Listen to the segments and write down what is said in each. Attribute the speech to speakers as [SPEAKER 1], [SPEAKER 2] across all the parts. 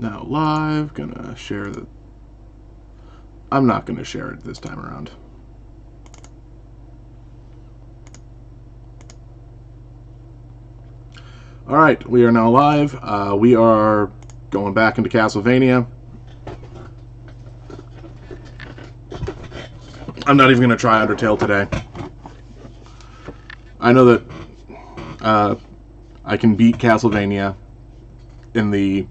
[SPEAKER 1] Now live, gonna share the... I'm not gonna share it this time around. Alright, we are now live. We are going back into Castlevania. I'm not even gonna try Undertale today. I know that I can beat Castlevania in the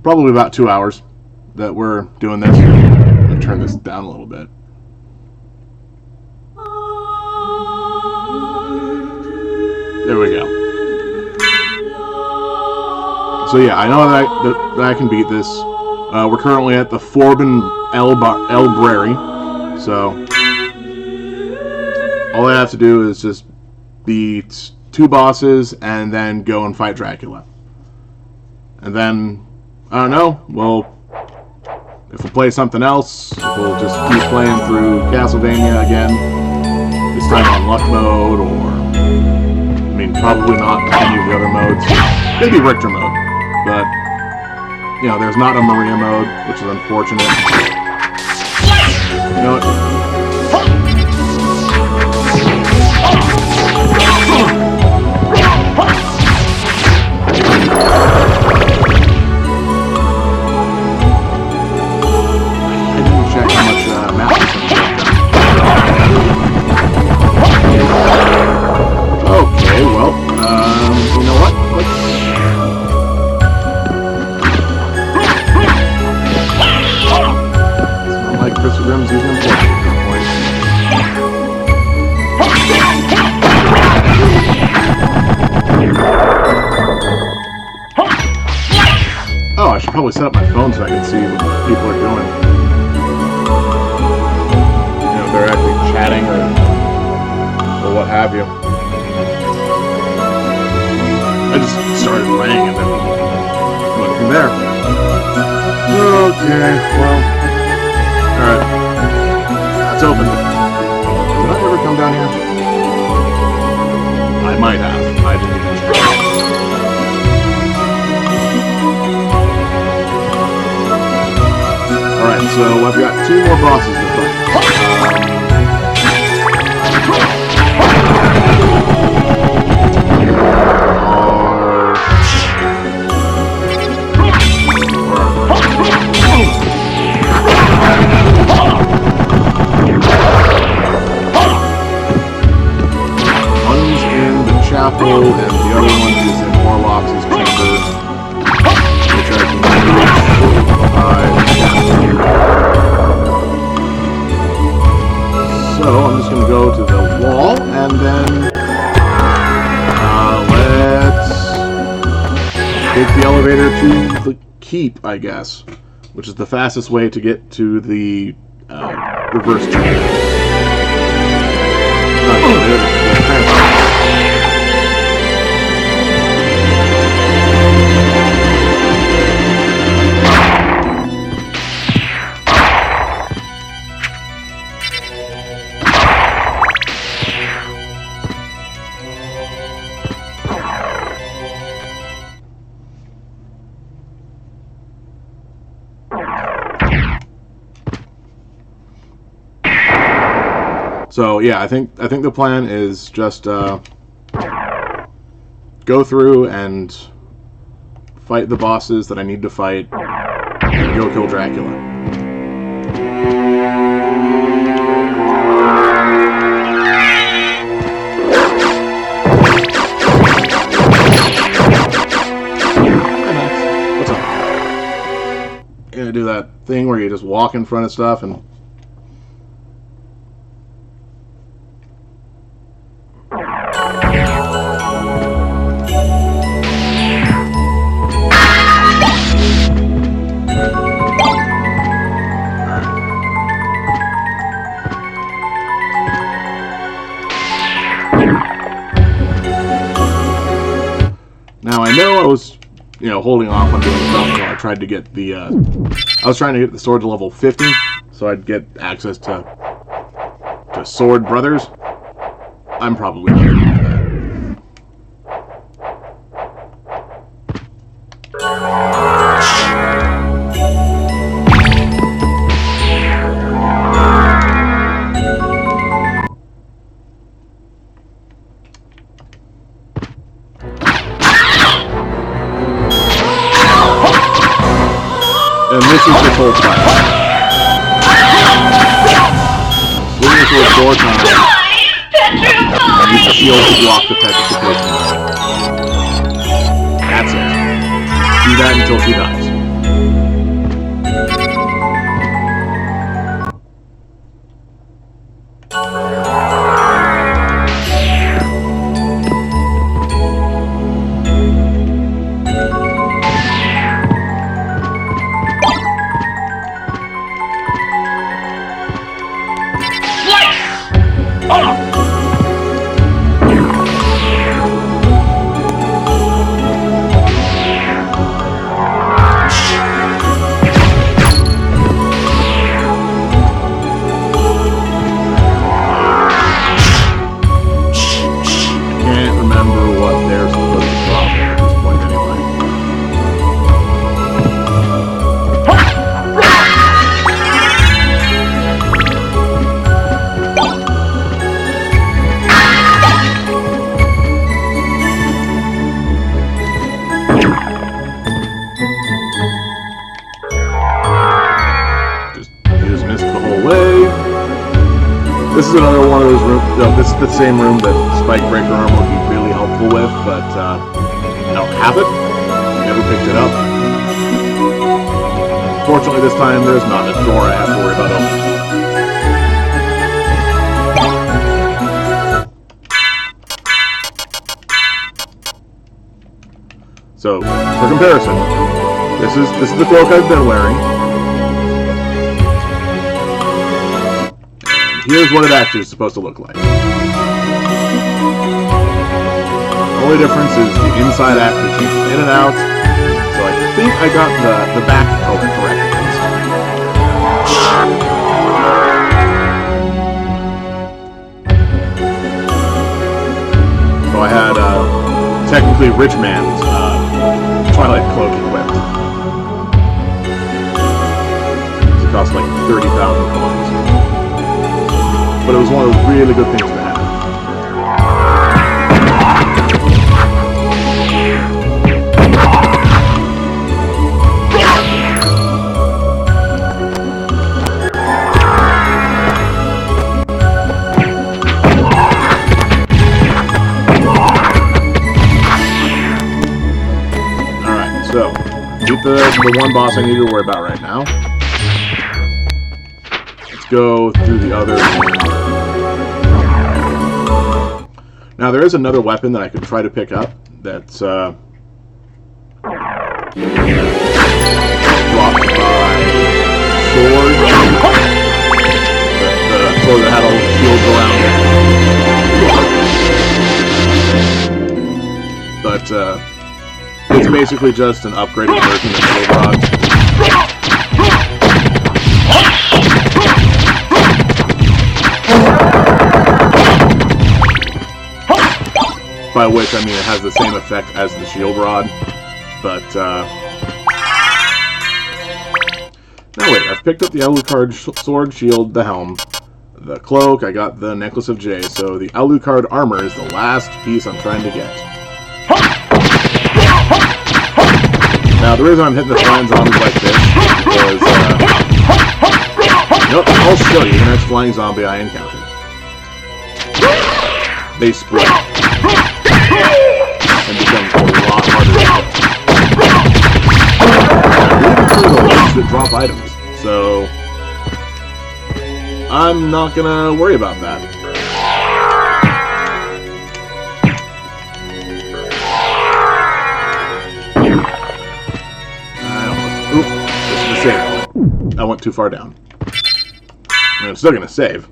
[SPEAKER 1] probably about 2 hours that we're doing this. I'm going to turn this down a little bit. There we go. So yeah, I know that I can beat this. We're currently at the Forbin Elbrary, so all I have to do is just beat 2 bosses and then go and fight Dracula. And then, I don't know, well, if we play something else, we'll just keep playing through Castlevania again, this time on luck mode, or, I mean, probably not any of the other modes. Maybe Richter mode, but, you know, there's not a Maria mode, which is unfortunate. You know what? Okay, well, you know what? It's not like Chris Grimm's even important at that point. Oh, I should probably set up my phone so I can see what people are doing. You know, if they're actually chatting or what have you. I just started playing and then went from there. Okay, well, alright. That's open. Did I ever come down here? I might have. I didn't even check. Alright, so I've got 2 more bosses to fight. One's in the chapel, and the other one is in Warlock's chamber, which I can reach by. So I'm just going to go to the wall, and then let's take the elevator to the keep, I guess, which is the fastest way to get to the reverse chamber. So yeah, I think the plan is just go through and fight the bosses that I need to fight and go kill Dracula. Hey Max, what's up? You're gonna do that thing where you just walk in front of stuff and now I know I was, you know, holding off on doing something until I tried to get the, I was trying to get the sword to level 50, so I'd get access to Sword Brothers. I'm probably not going to do that. And this is this whole fight. Swing this little door time. And use the shield to block the petrification. That's it. Do that until she dies. This is another one of those rooms. No, this is the same room that Spike Breaker Armor would be really helpful with, but I don't have it. Never picked it up. Fortunately, this time there's not a door I have to worry about opening. So, for comparison, this is the cloak I've been wearing. Here's what it actually is supposed to look like. The only difference is the inside actually keeps in and out. So I think I got the back color correct this time. So I had technically Rich Man's Twilight Cloak equipped. It cost like 30,000 coins. But it was one of those really good things to have. Alright, so beat the one boss I need to worry about right now. Let's go through the other. Now there is another weapon that I could try to pick up that's blocked by sword. The sword that had all the shields around it. But it's basically just an upgraded version of the shield rod. By which I mean it has the same effect as the shield rod, but now wait, I've picked up the Alucard sword, shield, the helm, the cloak, I got the necklace of J, so the Alucard armor is the last piece I'm trying to get. Now the reason I'm hitting the flying zombies like this is nope, I'll show you the next flying zombie I encounter. They split. And become a lot harder to kill. I believe it's one of the ones that drop items, so I'm not gonna worry about that. Oop, this is a save. I went too far down. I mean, I'm still gonna save.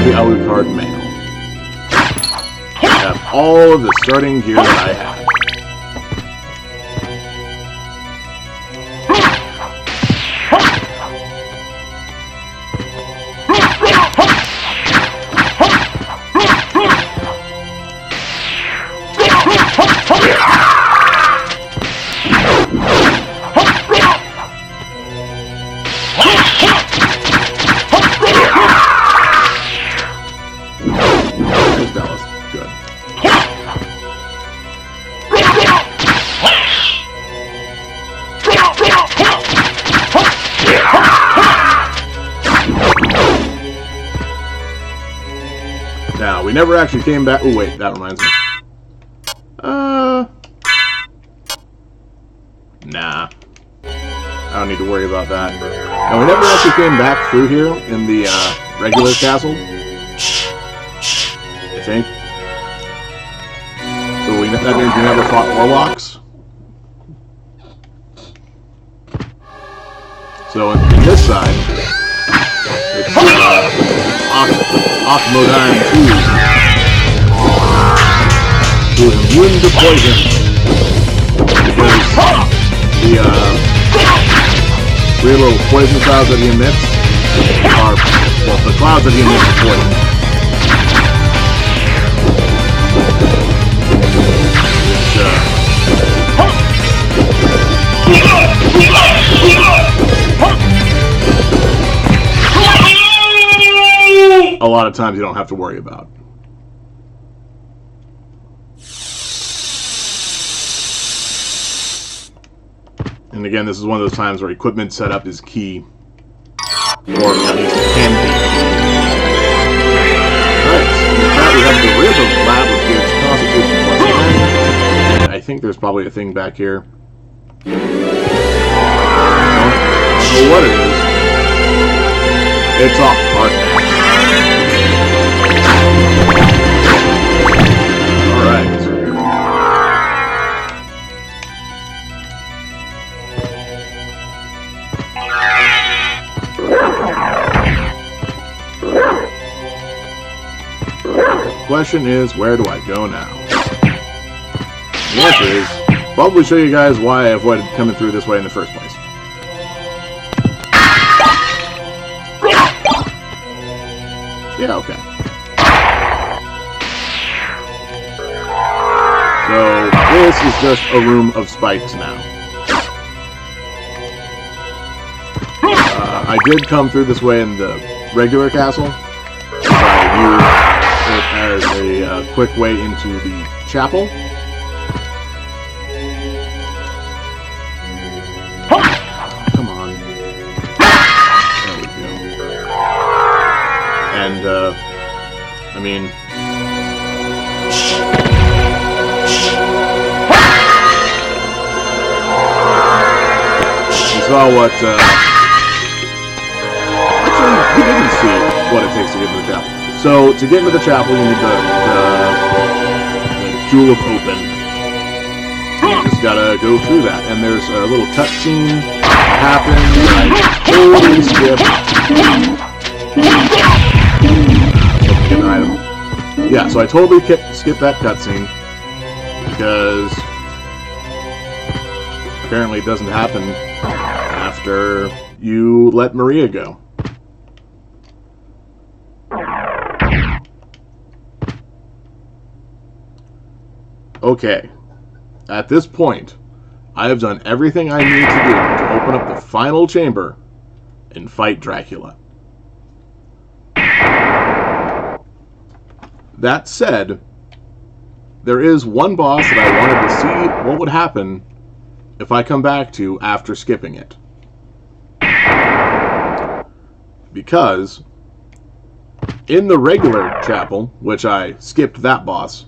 [SPEAKER 1] The Alucard mail. I have all of the starting gear that I have. There's Dallas. Good. Now, we never actually came back. Oh, wait, that reminds me. Nah. I don't need to worry about that. Now, we never actually came back through here in the regular castle. I think. So that means we never fought warlocks. So in this side, it's Osmodime 2, who is immune to poison. Because the three little poison clouds that he emits are, well, the clouds that he emits are poison. A lot of times you don't have to worry about. And again, this is one of those times where equipment setup is key. Or at least it can be. Alright, so with that we have the Rhythm Lab, which gives Constitution +10. And I think there's probably a thing back here. I don't know what it is. It's off Art Max. Alright. Question is, where do I go now? The answer is, probably show you guys why I avoided coming through this way in the first place. Yeah, okay. So, this is just a room of spikes now. I did come through this way in the regular castle. I used it as a quick way into the chapel. Come on. There we go. And, I mean... you saw what, actually, you didn't see what it takes to get into the chapel. So, to get into the chapel, you need the Jewel of Open. You just gotta go through that. And there's a little cutscene that happens. I totally skipped. Get an item. Yeah, so I totally skipped that cutscene. Because apparently it doesn't happen after you let Maria go. Okay, at this point, I have done everything I need to do to open up the final chamber and fight Dracula. That said, there is one boss that I wanted to see what would happen if I come back to after skipping it. Because in the regular chapel, which I skipped that boss,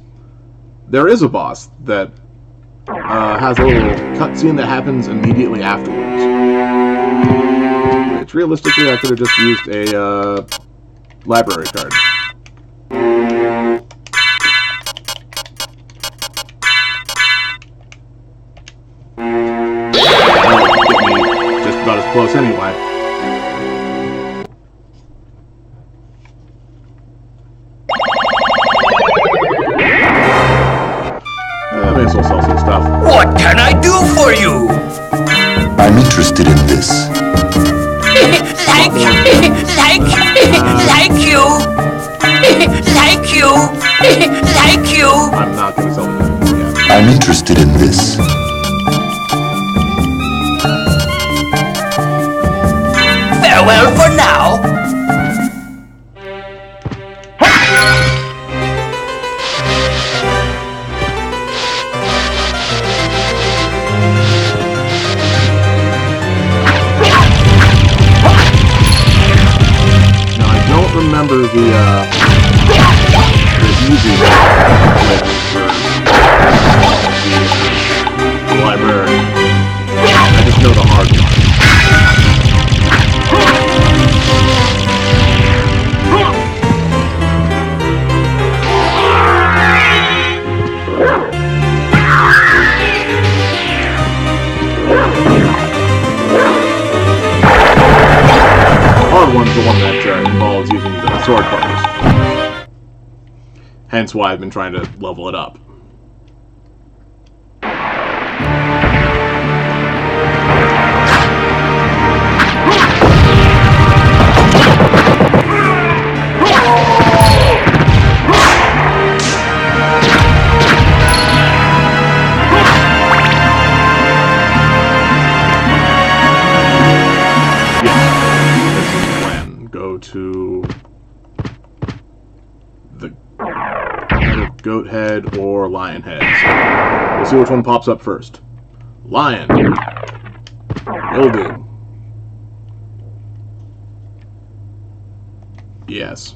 [SPEAKER 1] there is a boss that has a little cutscene that happens immediately afterwards. Which realistically I could have just used a library card. That'll get me just about as close anyway.
[SPEAKER 2] What can I do for you?
[SPEAKER 3] I'm interested in this.
[SPEAKER 2] Like you.
[SPEAKER 1] I'm not going to sell it yet.
[SPEAKER 3] I'm interested in this.
[SPEAKER 2] Farewell for now.
[SPEAKER 1] Now I don't remember the easy glitch for the library. I just know the hard one. Hard one's the one that involves using the sword colors. Hence why I've been trying to level it up. To the either goat head or lion head. So we'll see which one pops up first. Lion. Will do. Yes.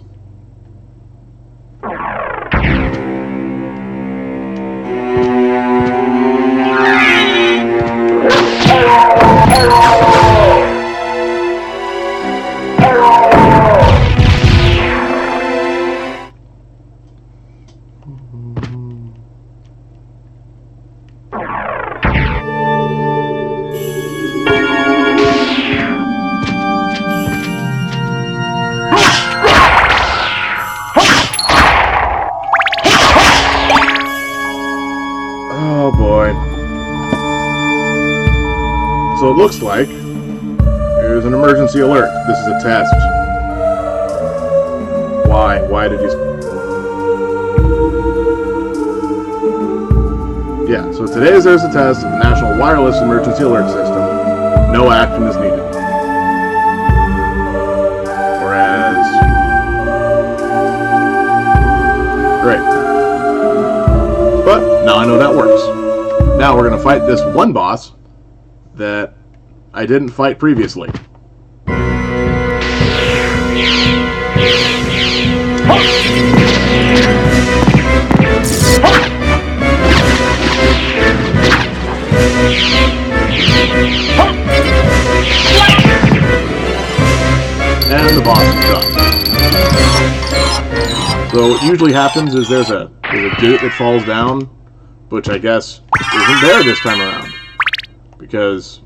[SPEAKER 1] Oh boy. So it looks like there's an emergency alert. This is a test. Why? Why did you... Yeah, so today there's a test of the National Wireless Emergency Alert System. No action is needed. Whereas... Great. But now I know that works. Now we're going to fight this one boss that I didn't fight previously. And the boss is done. So what usually happens is there's a gate that falls down, which I guess isn't there this time around. Because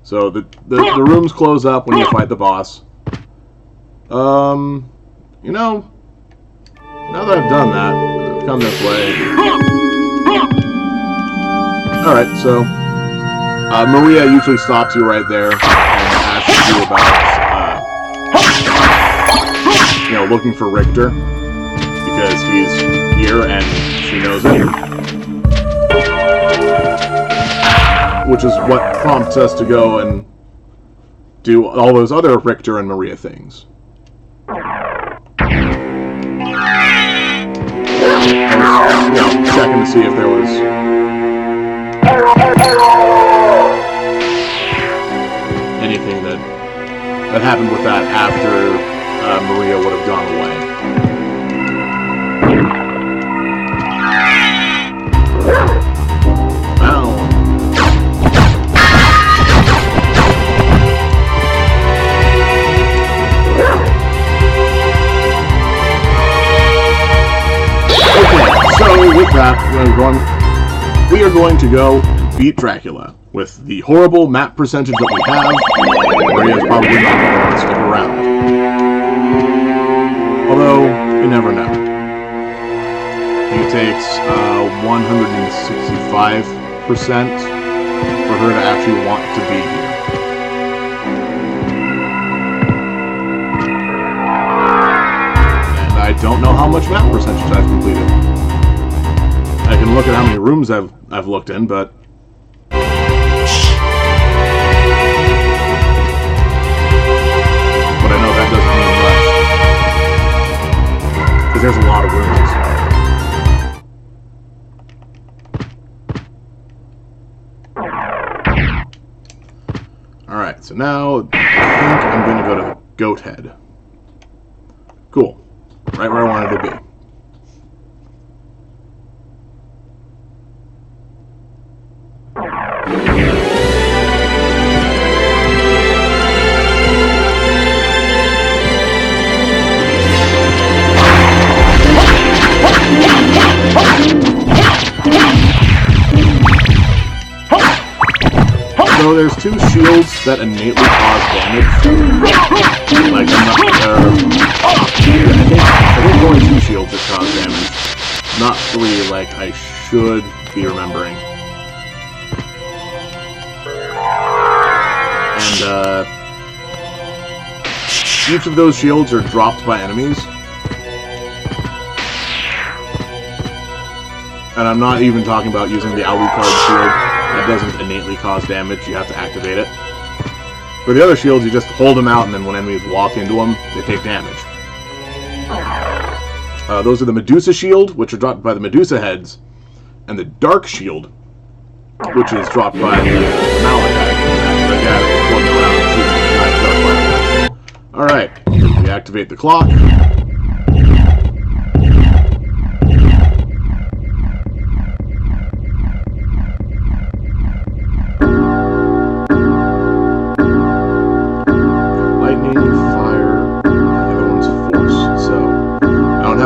[SPEAKER 1] so the rooms close up when you fight the boss. You know, now that I've done that, I've come this way. Alright, so Maria usually stops you right there and asks you about you know, looking for Richter, because he's here and she knows it. Which is what prompts us to go and do all those other Richter and Maria things. You know, checking to see if there was anything that happened with that after Maria would have gone away. Wow. Okay, so with that, we are going to go and beat Dracula with the horrible map percentage that we have. Maria's probably not going to want to stick around. Although, you never know. It takes 165% for her to actually want to be here. And I don't know how much map percentage I've completed. I can look at how many rooms I've looked in, but... there's a lot of wounds. Alright, so now I think I'm going to go to the goat head. Cool. Right where I wanted to be. So there's two shields that innately cause damage. Like, I'm not, I think only two shields that cause damage. Not three, like I should be remembering. And, each of those shields are dropped by enemies. And I'm not even talking about using the Alucard shield. That doesn't innately cause damage, you have to activate it. For the other shields, you just hold them out, and then when enemies walk into them, they take damage. Those are the Medusa shield, which are dropped by the Medusa heads, and the Dark shield, which is dropped by the Malachite. Alright, we activate the clock.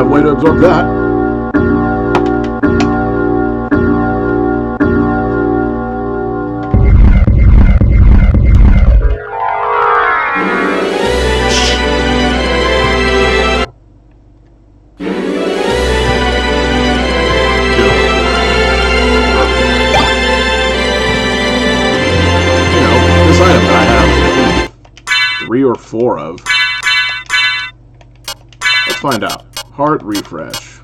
[SPEAKER 1] Way to absorb that. This item that I have, I think, 3 or 4 of. Let's find out. Heart refresh.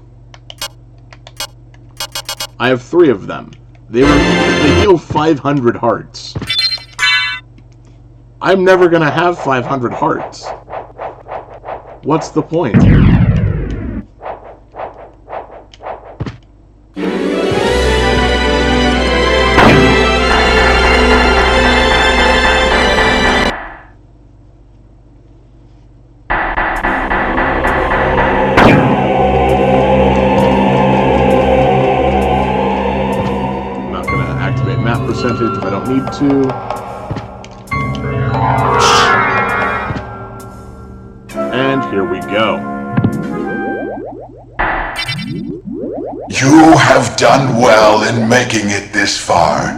[SPEAKER 1] I have 3 of them. They heal 500 hearts. I'm never gonna have 500 hearts. What's the point? Percentage if I don't need to. And here we go.
[SPEAKER 3] You have done well in making it this far.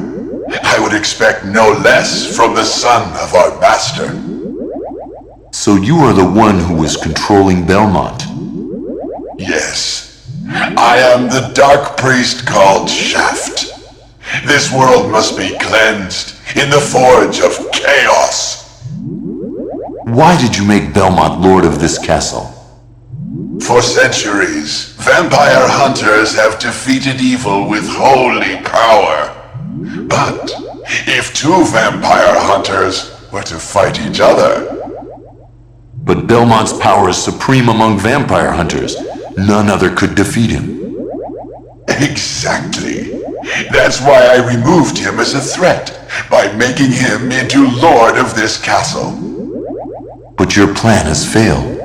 [SPEAKER 3] I would expect no less from the son of our master.
[SPEAKER 4] So you are the one who is controlling Belmont?
[SPEAKER 3] Yes. I am the dark priest called Shaft. This world must be cleansed in the forge of chaos.
[SPEAKER 4] Why did you make Belmont lord of this castle?
[SPEAKER 3] For centuries, vampire hunters have defeated evil with holy power. But if 2 vampire hunters were to fight each other...
[SPEAKER 4] But Belmont's power is supreme among vampire hunters. None other could defeat him.
[SPEAKER 3] Exactly. That's why I removed him as a threat, by making him into lord of this castle.
[SPEAKER 4] But your plan has failed.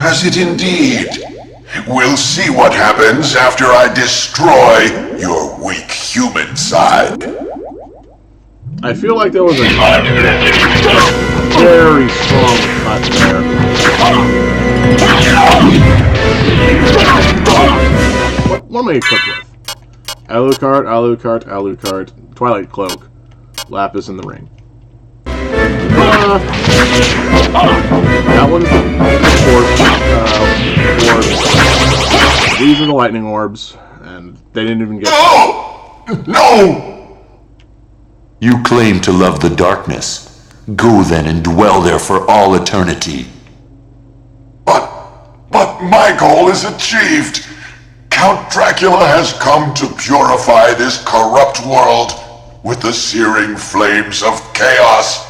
[SPEAKER 3] Has it indeed? We'll see what happens after I destroy your weak human side.
[SPEAKER 1] I feel like there was a very strong cut there. What am I equipped with? Alucard, Alucard, Alucard, Twilight Cloak, Lapis in the Ring. That one's the orbs. These are the lightning orbs, and they didn't even get...
[SPEAKER 3] No!
[SPEAKER 4] You claim to love the darkness. Go then and dwell there for all eternity.
[SPEAKER 3] But my goal is achieved. Count Dracula has come to purify this corrupt world with the searing flames of chaos.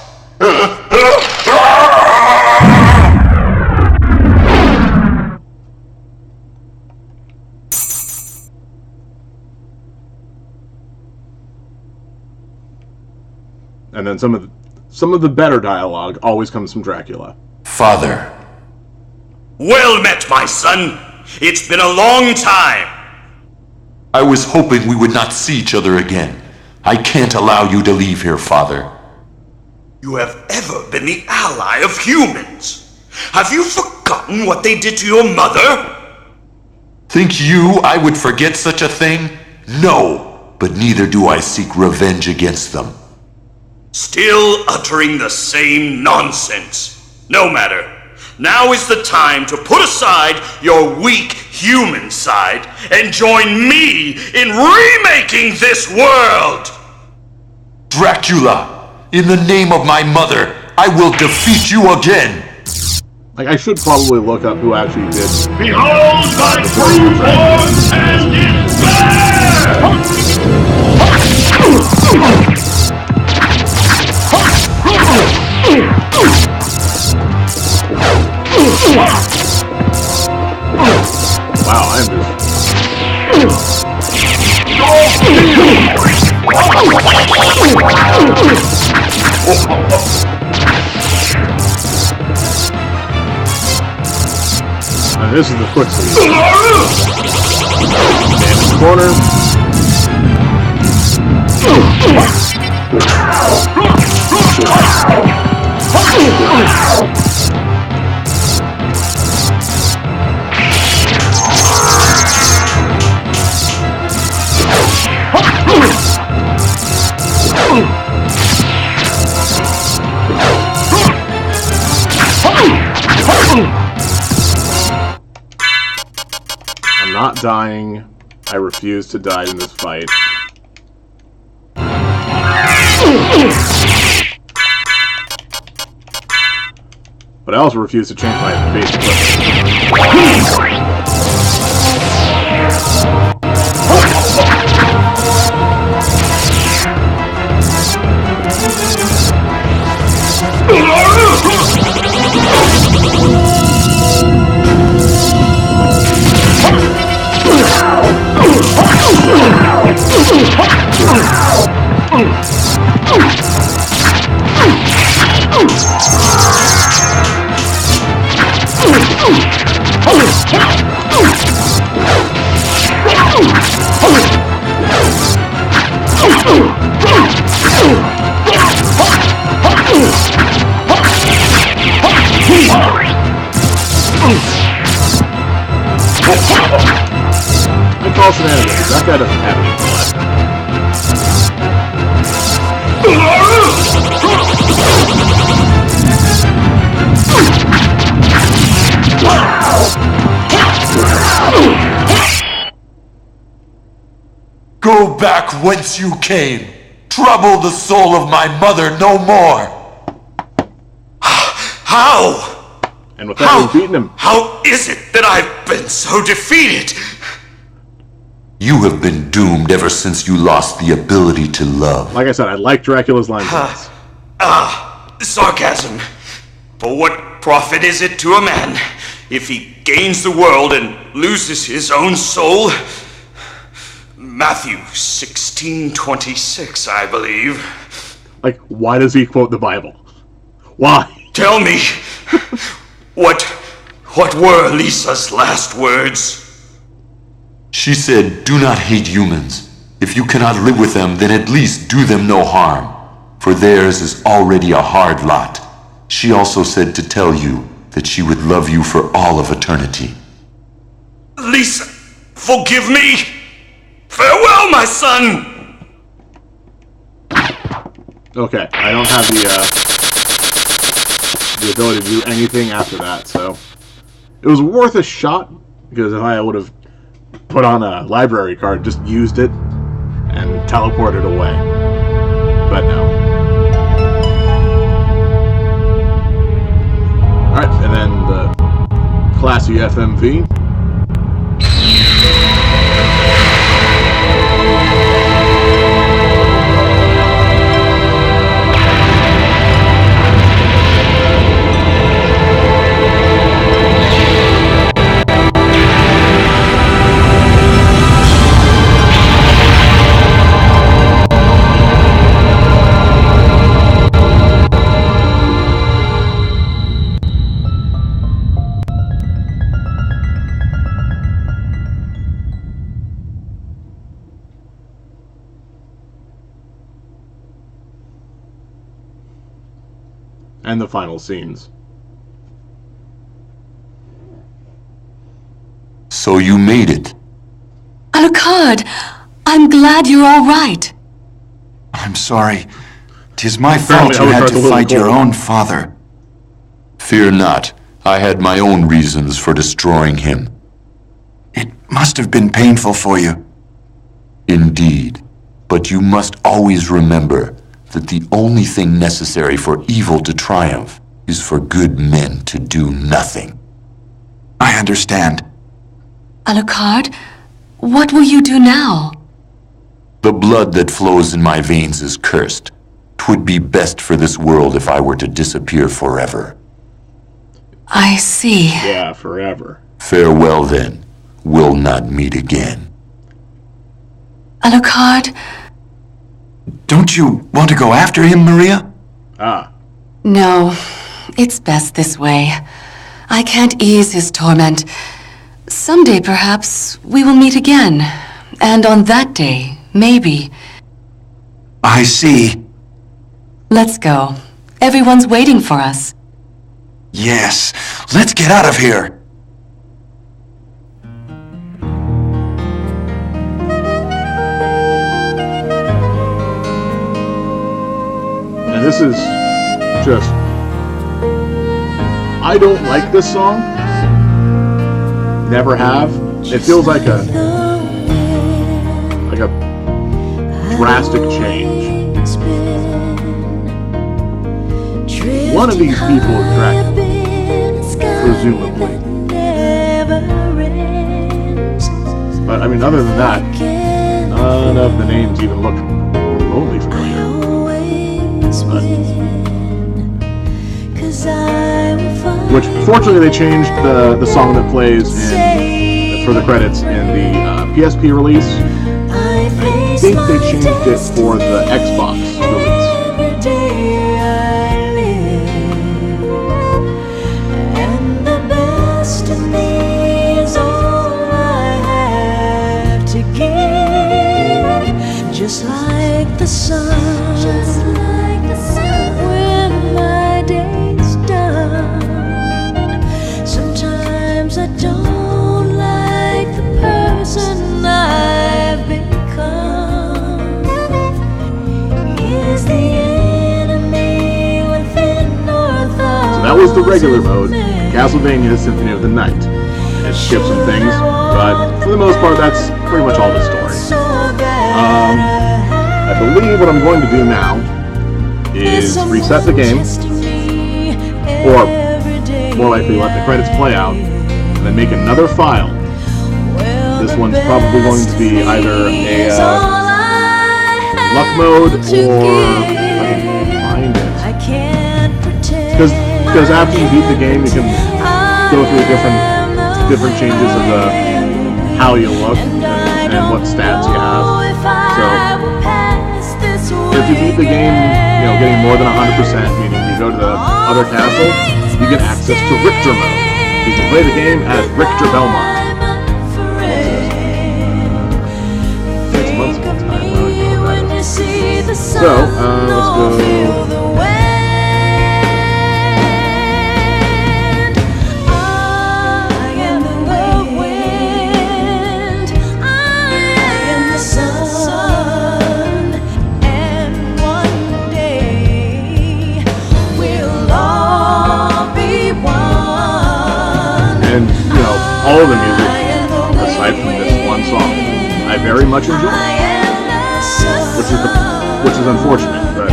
[SPEAKER 1] And then some of the better dialogue always comes from Dracula.
[SPEAKER 4] Father,
[SPEAKER 2] Well met, my son. It's been a long time.
[SPEAKER 4] I was hoping we would not see each other again. I can't allow you to leave here, Father.
[SPEAKER 2] You have ever been the ally of humans. Have you forgotten what they did to your mother?
[SPEAKER 4] Think you I would forget such a thing? No, but neither do I seek revenge against them.
[SPEAKER 2] Still uttering the same nonsense. No matter. Now is the time to put aside your weak human side and join me in remaking this world!
[SPEAKER 4] Dracula, in the name of my mother, I will defeat you again!
[SPEAKER 1] Like, I should probably look up who actually did.
[SPEAKER 5] Behold my true form and
[SPEAKER 1] Wow, I'm just... And this is the quick solution. Stand in the corner. I'm not dying. I refuse to die in this fight. But I also refuse to change my basic weapon. I call shenanigans. That guy doesn't have any blood.
[SPEAKER 4] Go back whence you came. Trouble the soul of my mother no more.
[SPEAKER 2] How?
[SPEAKER 1] And with that, we've beaten him.
[SPEAKER 2] How is it that I've been so defeated?
[SPEAKER 4] You have been doomed ever since you lost the ability to love.
[SPEAKER 1] Like I said, I like Dracula's lines.
[SPEAKER 2] Sarcasm. For what profit is it to a man if he gains the world and loses his own soul? Matthew 16:26, I believe.
[SPEAKER 1] Like, why does he quote the Bible? Why?
[SPEAKER 2] Tell me, what were Lisa's last words?
[SPEAKER 4] She said, do not hate humans. If you cannot live with them, then at least do them no harm. For theirs is already a hard lot. She also said to tell you that she would love you for all of eternity.
[SPEAKER 2] Lisa, forgive me! Farewell, my son!
[SPEAKER 1] Okay, I don't have the ability to do anything after that, so... It was worth a shot, because if I would have put on a library card, just used it, and teleported away. But no. Alright, and then the classy FMV. and the final scenes.
[SPEAKER 4] So you made it.
[SPEAKER 6] Alucard, I'm glad you're all right.
[SPEAKER 7] I'm sorry. 'Tis my
[SPEAKER 1] Apparently
[SPEAKER 7] fault you had
[SPEAKER 1] Alucard's a
[SPEAKER 7] to
[SPEAKER 1] little
[SPEAKER 7] fight your
[SPEAKER 1] cold.
[SPEAKER 7] own father.
[SPEAKER 4] Fear not. I had my own reasons for destroying him.
[SPEAKER 7] It must have been painful for you.
[SPEAKER 4] Indeed. But you must always remember that the only thing necessary for evil to triumph is for good men to do nothing.
[SPEAKER 7] I understand.
[SPEAKER 6] Alucard, what will you do now?
[SPEAKER 4] The blood that flows in my veins is cursed. 'Twould be best for this world if I were to disappear forever.
[SPEAKER 6] I see.
[SPEAKER 1] Yeah, forever.
[SPEAKER 4] Farewell then. We'll not meet again.
[SPEAKER 6] Alucard,
[SPEAKER 7] Don't you want to go after him, Maria?
[SPEAKER 1] Ah,
[SPEAKER 6] no, it's best this way. I can't ease his torment. Someday, perhaps, we will meet again. And on that day, maybe.
[SPEAKER 7] I see.
[SPEAKER 6] Let's go. Everyone's waiting for us.
[SPEAKER 7] Yes. Let's get out of here.
[SPEAKER 1] and this is just... I don't like this song. Never have. It feels like a drastic change. One of these people is Dracula, presumably. But I mean, other than that, none of the names even look remotely familiar. But, which, fortunately, they changed the song that plays for the credits in the PSP release. I think they changed it for the Xbox release.
[SPEAKER 8] Just like the sun, when my day's done. Sometimes I don't like the person I've become. Is the enemy within or thought?
[SPEAKER 1] So that was the regular mode, Castlevania Symphony of the Night. It skips some things, but for the most part, that's pretty much all the story. I believe what I'm going to do now is reset the game, or more likely let the credits play out, and then make another file. This one's probably going to be either a luck mode, or if I can find it. Because after you beat the game, you can go through different changes of how you look and what stats you have. So if you beat the game, getting more than 100%, meaning you go to the other castle, you get access to Richter mode. You can play the game as Richter Belmont. 6 months ago, I don't know what that is. So, let's go. All of the music, aside from this one song, I very much enjoy, which is unfortunate. But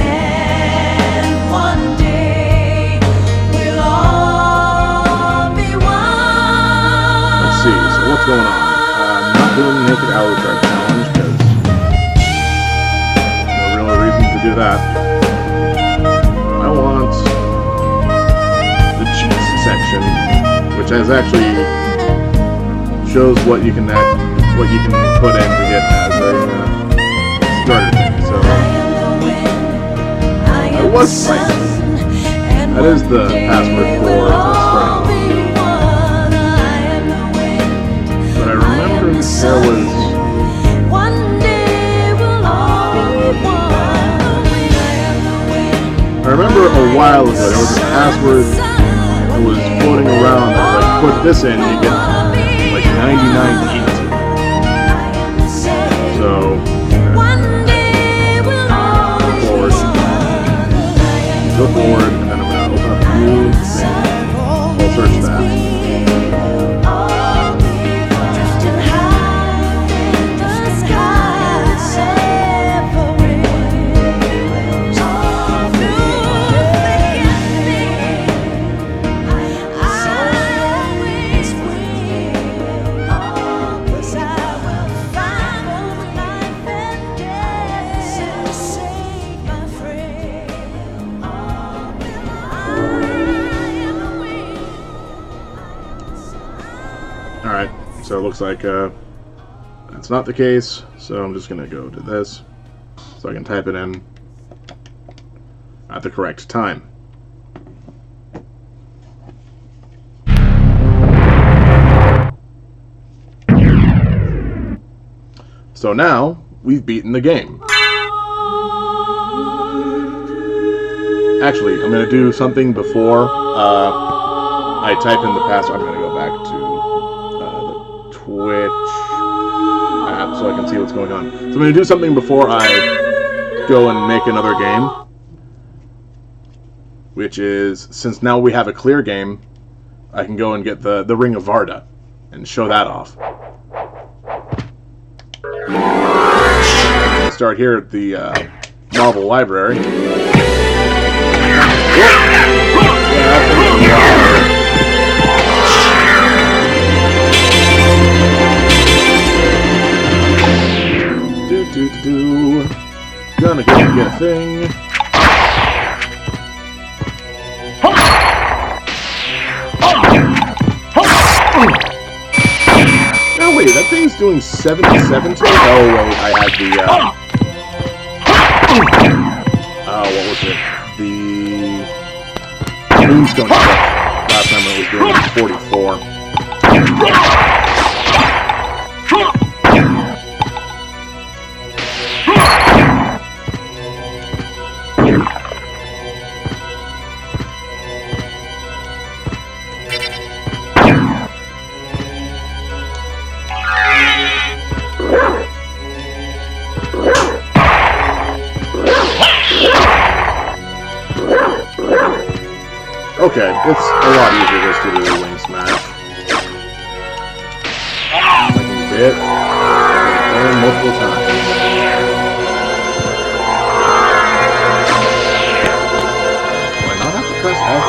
[SPEAKER 1] let's see. So what's going on? I'm not doing the Naked Alucard challenge because no real reason to do that. I want the cheats section, which has actually shows what you can put in to get as a starter thing. So I was right. That is the password for the starting. But I remember there was I remember a while ago, there was a password that was floating around that was like, put this in and you get like 99 keys. So, go forward, and then I'm going to open up a new thing. I'll search that. Alright, so it looks like that's not the case, so I'm just going to go to this so I can type it in at the correct time. So now, we've beaten the game. Actually, I'm going to do something before I type in the password. I'm going to go back to Twitch app so I can see what's going on. So I'm going to do something before I go and make another game, which is, since now we have a clear game, I can go and get the Ring of Varda and show that off. Start here at the Marvel Library. Gonna go and get a thing. No, wait, that thing's doing 77 to me? Oh, wait, I had the, what was it? The Moonstone effect last time when it was doing 44. Okay, it's a lot easier just to do the wing smash. Like a bit. And multiple times. Do I not have to press X?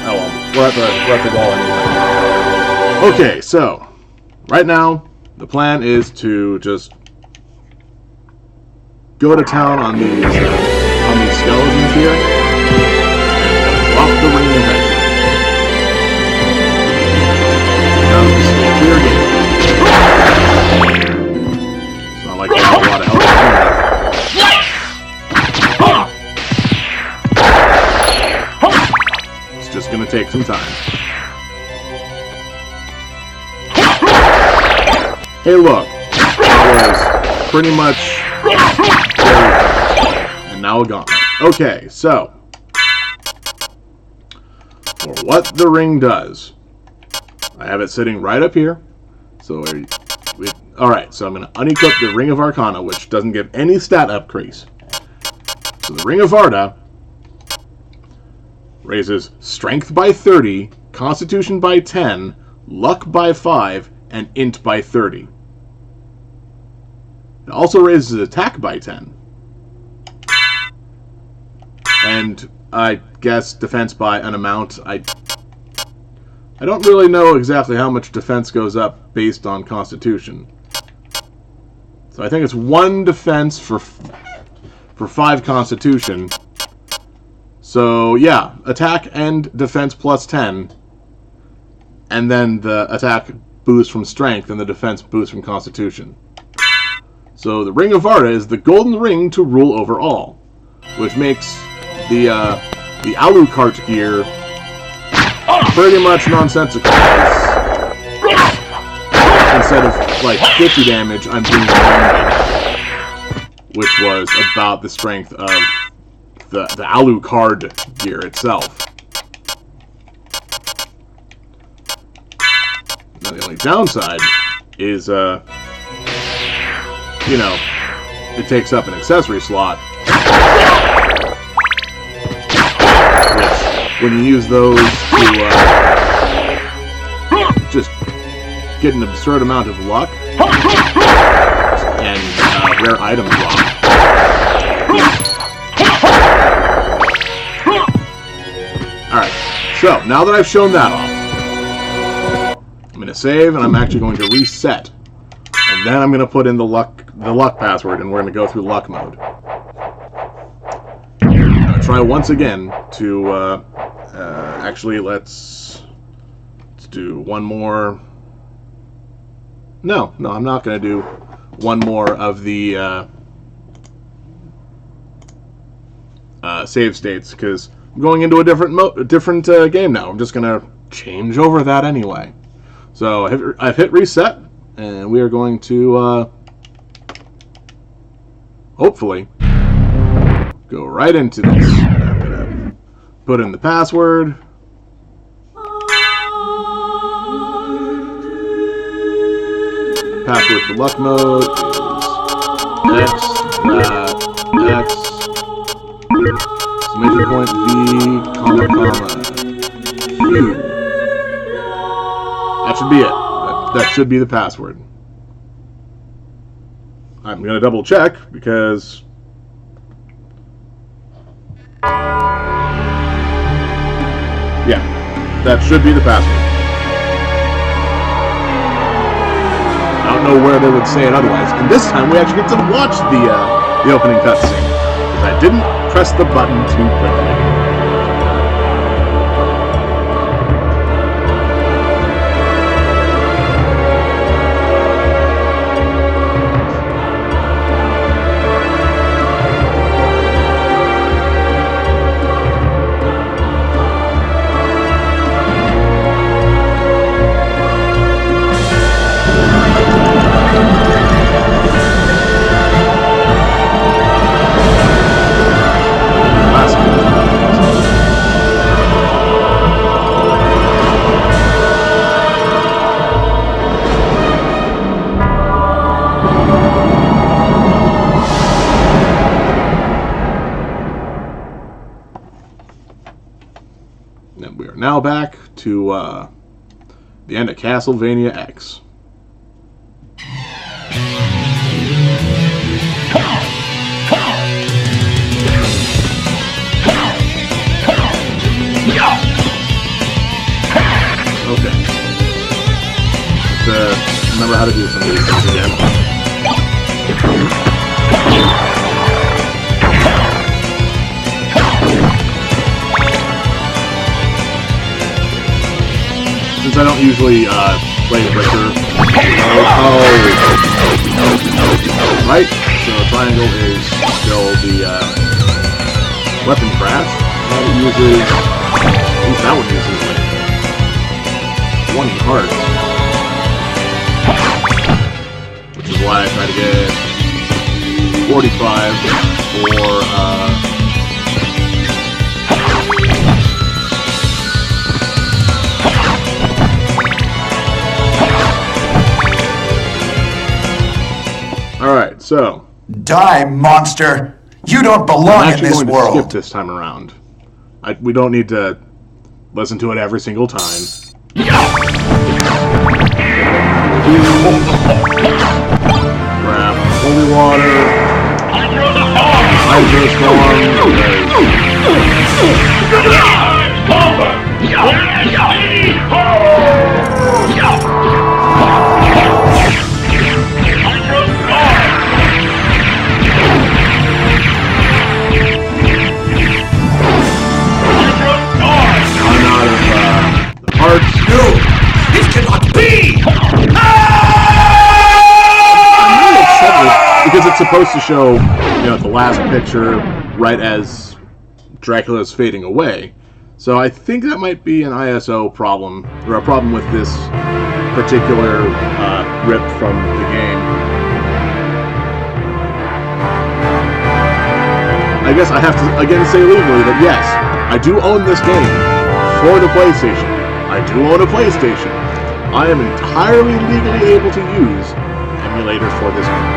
[SPEAKER 1] Oh well, we're at the wall anyway. Okay, so right now the plan is to just go to town on these skeletons here and drop the ring eventually. Now this is a clear game. It's not like there's a lot of help in it. It's just gonna take some time. Hey look, that was pretty much and now a gauntlet. Okay, so for what the ring does, I have it sitting right up here. So, alright, so I'm going to unequip the Ring of Arcana, which doesn't give any stat upgrades. So the Ring of Varda raises Strength by 30, Constitution by 10, Luck by 5, and Int by 30. It also raises Attack by 10. And I guess defense by an amount. I don't really know exactly how much defense goes up based on Constitution. So I think it's 1 defense for 5 Constitution. So yeah, attack and defense plus 10. And then the attack boost from strength and the defense boost from Constitution. So the Ring of Varda is the golden ring to rule over all, which makes the Alucard gear pretty much nonsensical. Instead of like 50 damage, I'm doing 1, which was about the strength of the Alucard gear itself. Now, the only downside is, it takes up an accessory slot. Which, when you use those to just get an absurd amount of luck and rare item drop. Alright, so now that I've shown that off, I'm going to save and I'm actually going to reset. And then I'm going to put in the luck password and we're going to go through luck mode. I'm going to try once again to, actually let's do one more. No, I'm not going to do one more of the save states because I'm going into a different game now. I'm just going to change over that anyway. So I've hit reset, and we are going to hopefully go right into this. I'm going to put in the password. Password for luck mode is X, exclamation point V, comma, Q. That should be it. That should be the password. I'm going to double check because yeah, that should be the password. I don't know where they would say it otherwise. And this time we actually get to watch the opening cutscene because I didn't press the button too quickly. Now back to the end of Castlevania X. Okay. Let's remember how to do some of these things again. Since I don't usually play Breaker. Right? So triangle is still the weapon crash. And it uses, at least that one uses like 20 hearts. Which is why I try to get 45 for Alright, so
[SPEAKER 7] die, monster! You don't belong in this
[SPEAKER 1] I'm actually going to
[SPEAKER 7] world.
[SPEAKER 1] skip this time around. We don't need to listen to it every single time. Grab holy water. Hydro
[SPEAKER 2] It cannot be!
[SPEAKER 1] I'm really upset because it's supposed to show, the last picture right as Dracula is fading away. So I think that might be an ISO problem, or a problem with this particular rip from the game. I guess I have to again say legally that yes, I do own this game for the PlayStation. I do own a PlayStation. I am entirely legally able to use emulators for this game.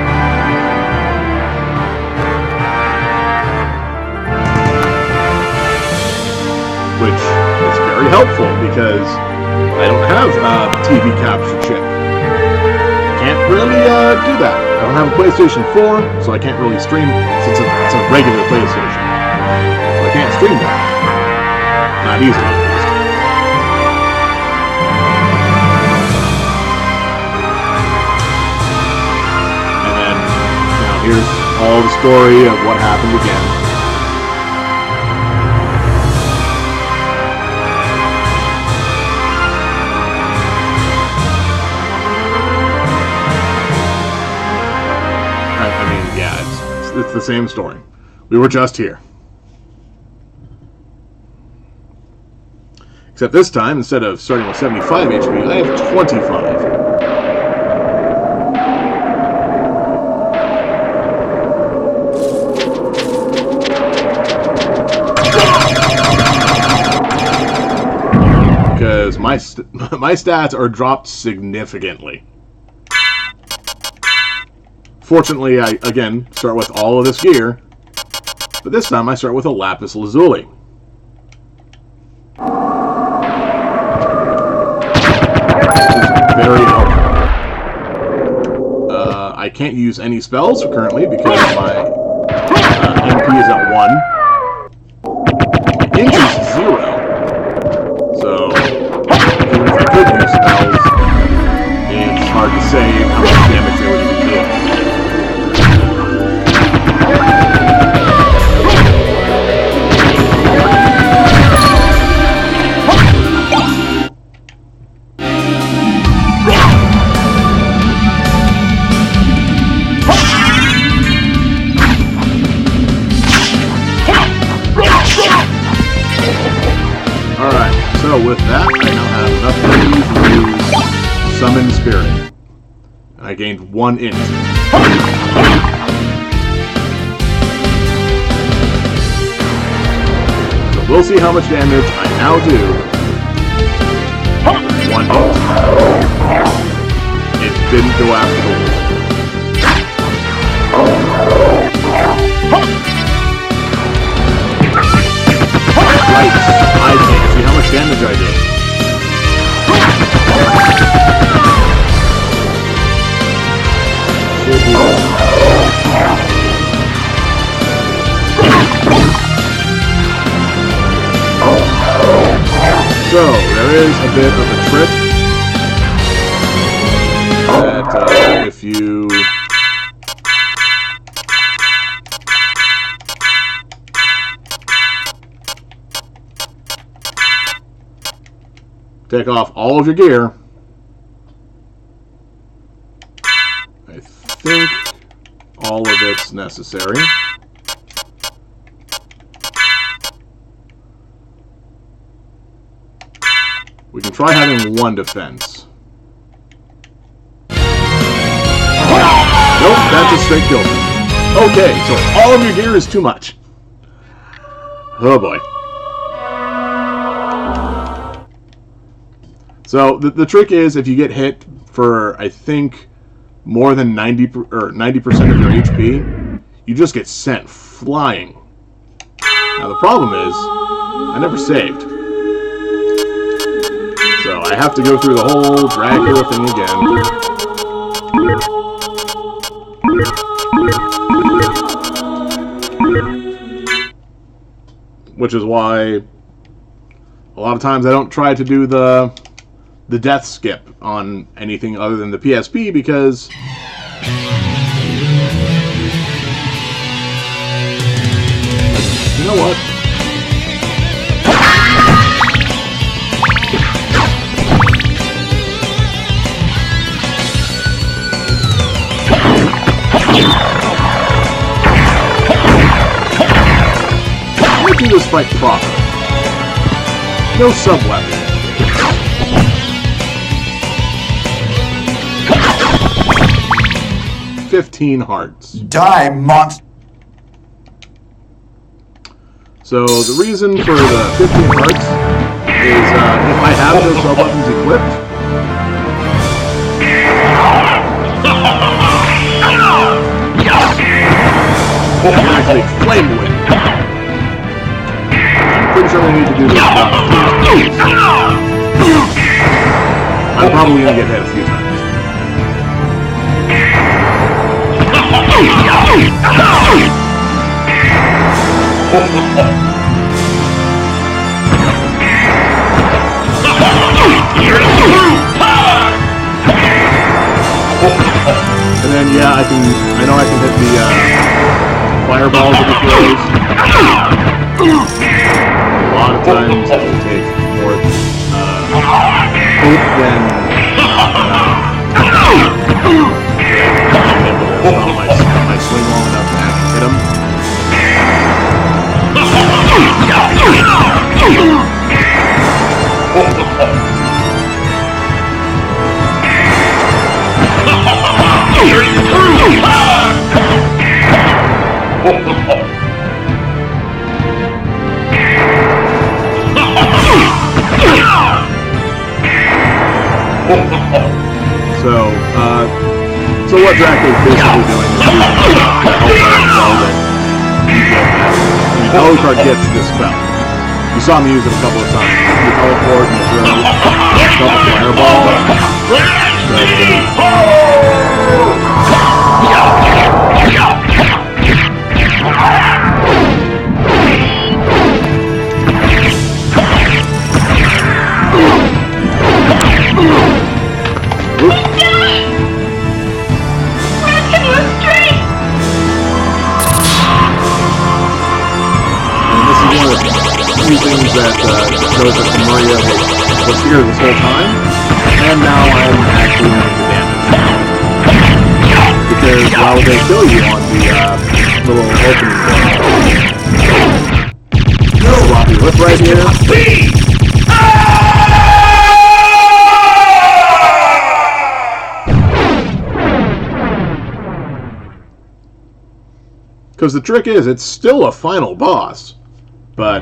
[SPEAKER 1] Which is very helpful because I don't have a TV capture chip. Can't really do that. I don't have a PlayStation 4, so I can't really stream since it's a regular PlayStation. So I can't stream that. Not easily, at least. And then, now here's all the story of what happened again. It's the same story. We were just here. Except this time, instead of starting with 75 HP, I have 25. Because my stats are dropped significantly. Fortunately, I, again, start with all of this gear, but this time I start with a lapis lazuli. This is very helpful. I can't use any spells currently because my MP is at 1. My int is 0, so even if I could use spells, it's hard to say how much damage they would even do. So with that, I now have enough energy to summon spirit. And I gained 1 int. So we'll see how much damage I now do. 1 int. It didn't go after the wall. Right, I can't see how much damage I did. So, there is a bit of a trick that if you take off all of your gear, I think all of it's necessary. We can try having 1 defense. Nope, that just straight killed me. Okay, so all of your gear is too much. Oh boy. So the trick is if you get hit for, I think, more than 90% of your HP, you just get sent flying. Now the problem is, I never saved. So I have to go through the whole Dracula thing again. Which is why a lot of times I don't try to do the death skip on anything other than the PSP because you know what? Let's do this fight proper. No sub-weapon. 15 hearts.
[SPEAKER 7] Die, monster!
[SPEAKER 1] So the reason for the 15 hearts is if I have those spell buttons equipped, I can actually flame wind. I'm pretty sure we need to do this about 3 times. I'm probably going to get hit a few times. And then, yeah, I know I can hit the fireballs that he throws. A lot of times it will take more hope than my swing long enough to actually hit him. So what Dracula's basically doing is using the Alucard gets this spell. You saw me use it a couple of times. You teleport and you throw a couple fireballs. Things that shows that Maria was here this whole time, and now I'm actually having to damage. Because while they kill you on the little opening door, floppy lip right here. Because the trick is, it's still a final boss, but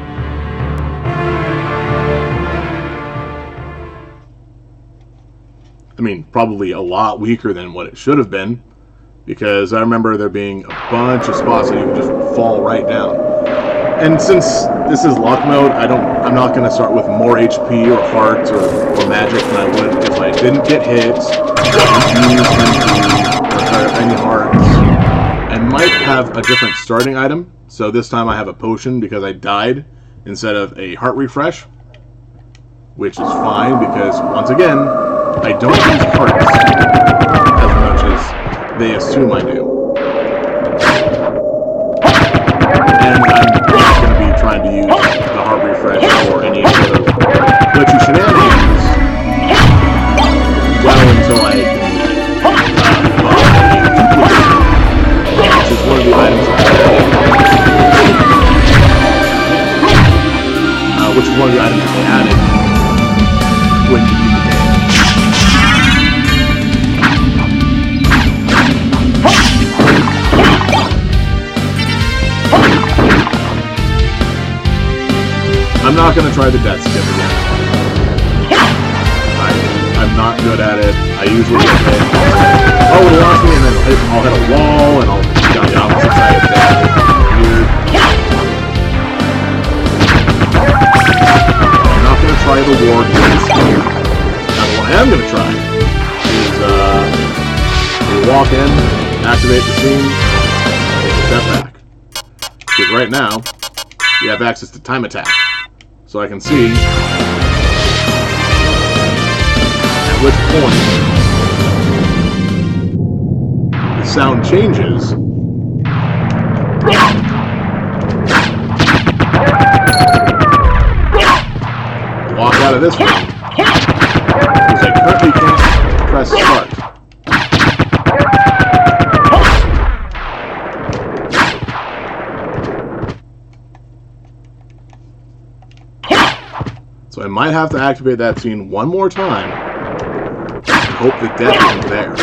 [SPEAKER 1] I mean, probably a lot weaker than what it should have been, because I remember there being a bunch of spots that you can just fall right down. And since this is luck mode, I'm not going to start with more HP or hearts or magic than I would if I didn't get hit, didn't use any hearts. I might have a different starting item, so this time I have a potion because I died instead of a heart refresh, which is fine because, once again, I don't use hearts as much as they assume I do. And I'm not going to be trying to use the heart refresh or any sort of glitchy shenanigans well until I can which is one of the items I added when you beat the game. I'm not going to try the death skip again. I'm not good at it. I usually get hit. Oh, it lost me, and then I'll hit a wall, and I'll be on the opposite side of that. Weird. I'm not going to try the war death skip. Now, what I am going to try is we walk in, activate the scene, take a step back. Because right now, you have access to time attack. So I can see at which point the sound changes. Walk out of this room because I currently can't press start. So I might have to activate that scene one more time and hope that death isn't there.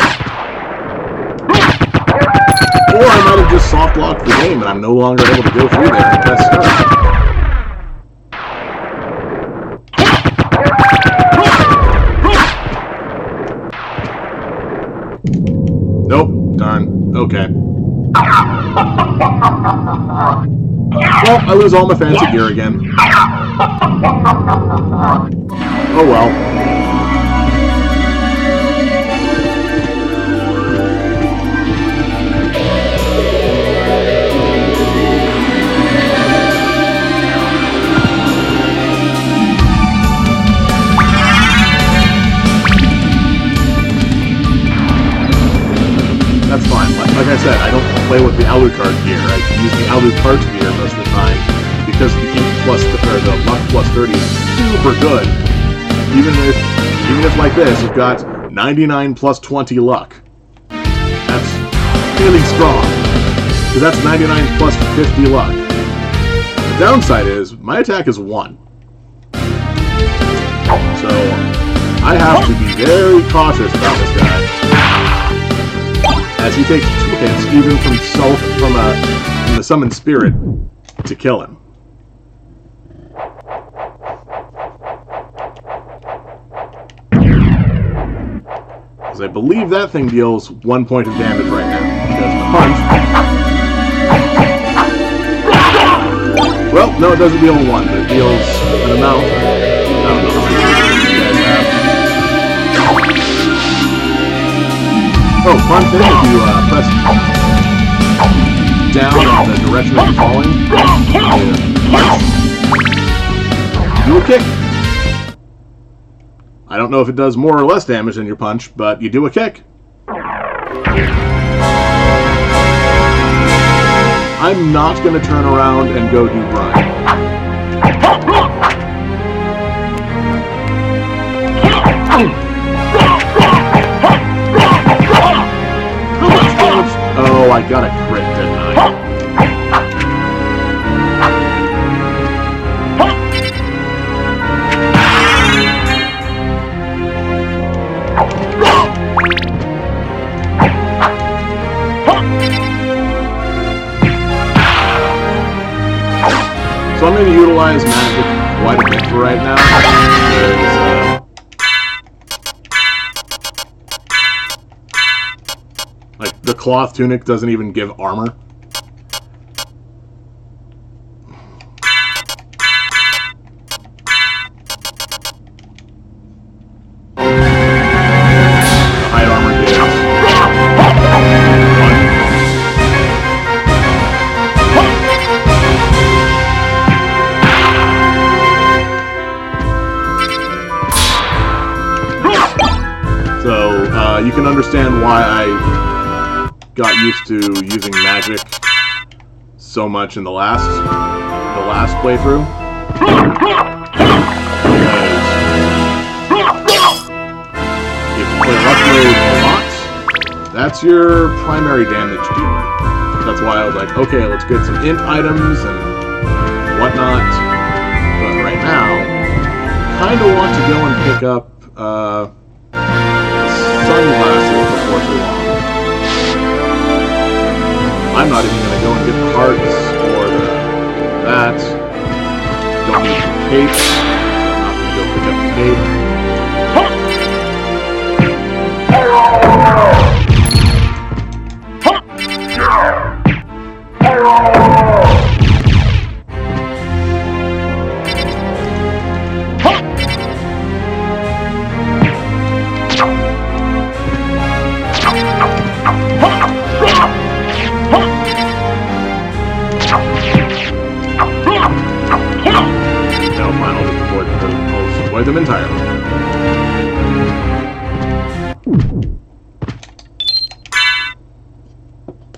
[SPEAKER 1] Or I might have just soft locked the game and I'm no longer able to go through there and press start. Nope. Darn. Okay. Well, I lose all my fancy gear again. Oh well. That's fine. Like I said, I don't play with the Alucard gear. I use the Alucard gear most of the time because the the luck plus 30 is super good. Even if like this, you've got 99 plus 20 luck. That's really strong. Because that's 99 plus 50 luck. The downside is my attack is 1. So I have to be very cautious about this guy. As he takes 2 hits, even from the summoned spirit, to kill him. Because I believe that thing deals 1 point of damage right now. Because my punch... Well, no, it doesn't deal 1, but it deals an amount. I don't know how many you guys have. Oh, fun thing, if you press down in the direction that you're falling, you do a kick. I don't know if it does more or less damage than your punch, but you do a kick. I'm not going to turn around and go do Brian. Oh, I got a crit, didn't I? So I'm going to utilize magic quite a bit for right now. Like, the cloth tunic doesn't even give armor. The hide armor gives 1. So, you can understand why I got used to using magic so much in the last playthrough. Because if you play luck mode a lot, that's your primary damage dealer. That's why I was like, okay, let's get some int items and whatnot. But right now, I kind of want to go and pick up sunglasses before too long. I'm not even going to go and get the hearts or that. Don't need the cape. I'm not going to go pick up the cape. Avoid them entirely.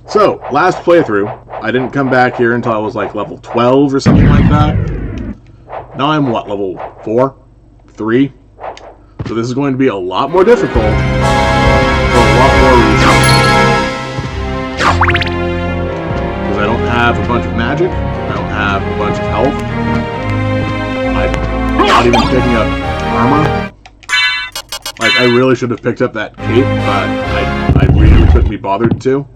[SPEAKER 1] So, last playthrough, I didn't come back here until I was like level 12 or something like that. Now I'm what, level 4? 3? So this is going to be a lot more difficult for a lot more reasons. Because I don't have a bunch of magic, I don't have a bunch of health. I'm not even picking up armor. Like, I really should have picked up that cape, but I really couldn't be bothered to.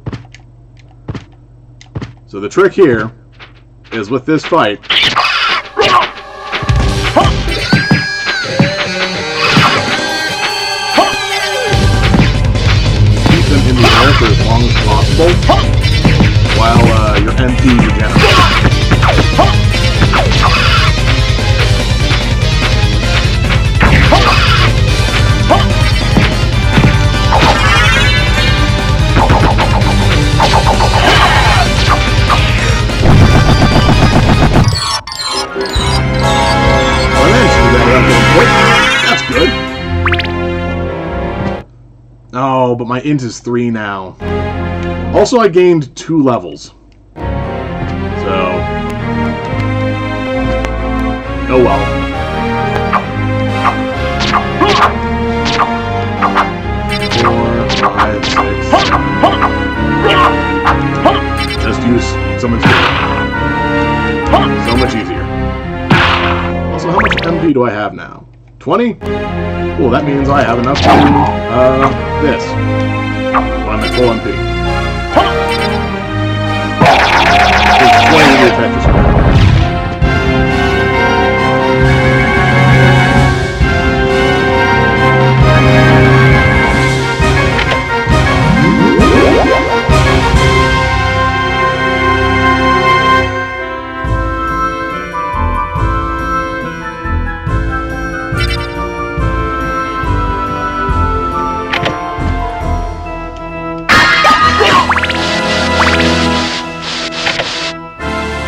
[SPEAKER 1] So the trick here is with this fight. Keep for as long as possible while your MP regenerates. That's good. Oh, but my int is 3 now. Also, I gained 2 levels. So... oh well. Just use someone's gear. So much easier. Also, how much MP do I have now? 20? Well, that means I have enough to do, this. When I'm at full MP. Explain the effect of square.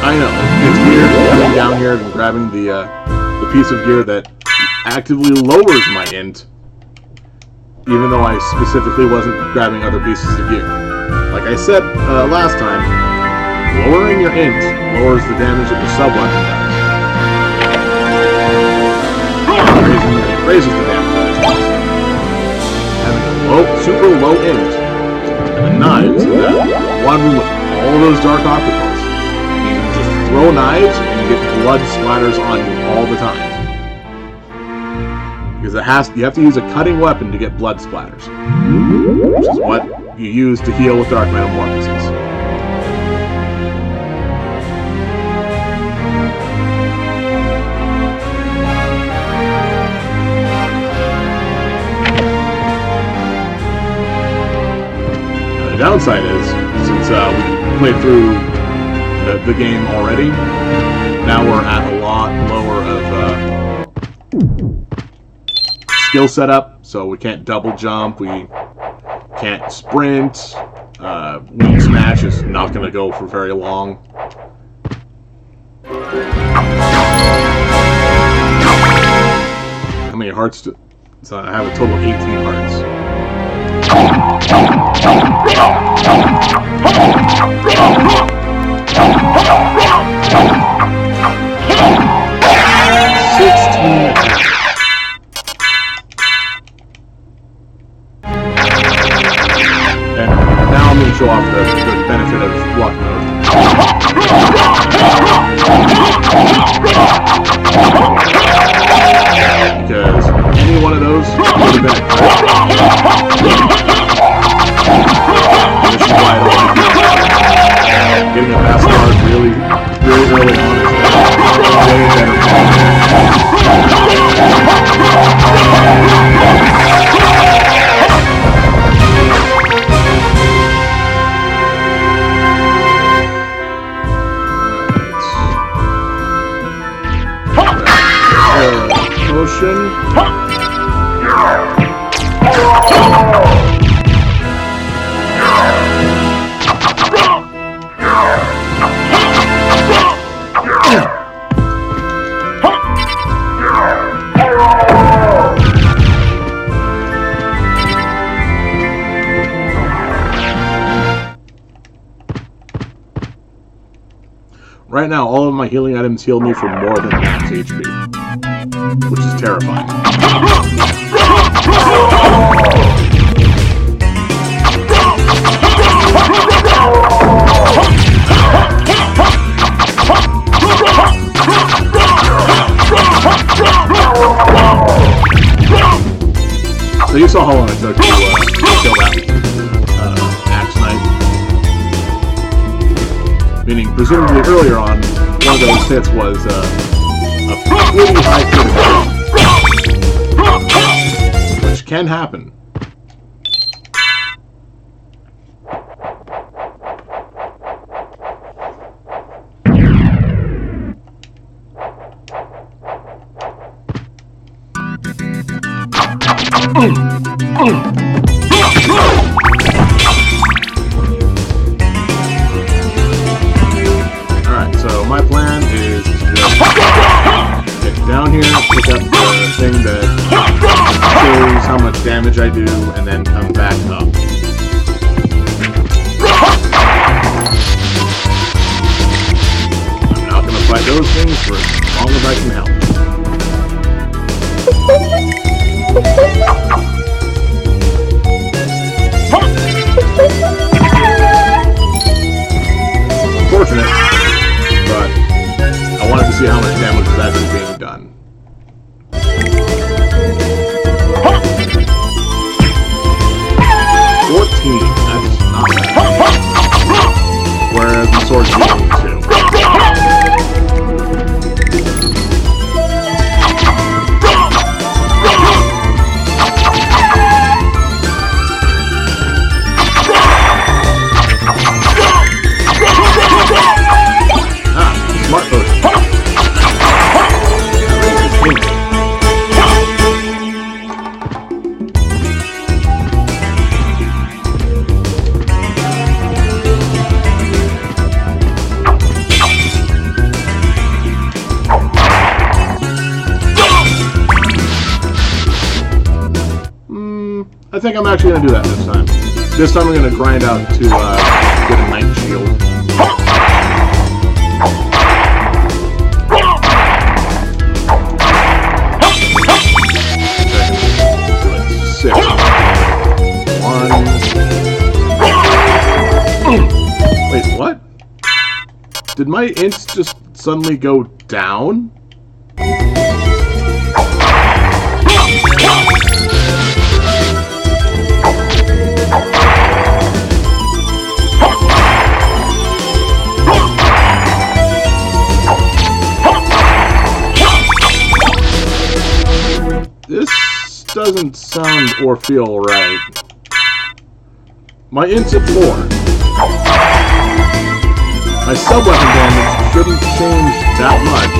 [SPEAKER 1] I know, it's weird coming down here and grabbing the piece of gear that actively lowers my int, even though I specifically wasn't grabbing other pieces of gear. Like I said last time, lowering your int lowers the damage that your sub-weapon does. It raises the damage that it does. Having a super low int, and the knives, one with all those dark octopus, throw knives and you get blood splatters on you all the time. Because you have to use a cutting weapon to get blood splatters. Which is what you use to heal with Dark Metamorphosis. Now, the downside is, since we played through the game already, now we're at a lot lower of skill setup, so we can't double jump, we can't sprint, Wing Smash is not going to go for very long. How many hearts do... so I have a total of 18 hearts. 16. And now I'm going to show off the benefit of luck mode. Because any one of those would have been a crit. This is why I don't like getting a fast card really early on is way better. Motion. Right now, all of my healing items heal me for more than max HP, which is terrifying. So you saw how long it took to kill that Axe Knight. Meaning, presumably earlier on, one of those hits was a pretty high critical, which can happen. Alright, so my plan is to just get down here, pick up the thing that shows how much damage I do, and then come back up. I'm not gonna fight those things for as long as I can help. Unfortunate, but I wanted to see how much damage was actually being done. That's not bad. Whereas the sword's doing 2. Smart potion. I think I'm actually going to do that this time. This time I'm going to grind out to get a Knight Shield. Six. 1. Wait, what? Did my ints just suddenly go down? This doesn't sound or feel right. My int's at 4. My sub-weapon damage shouldn't change that much.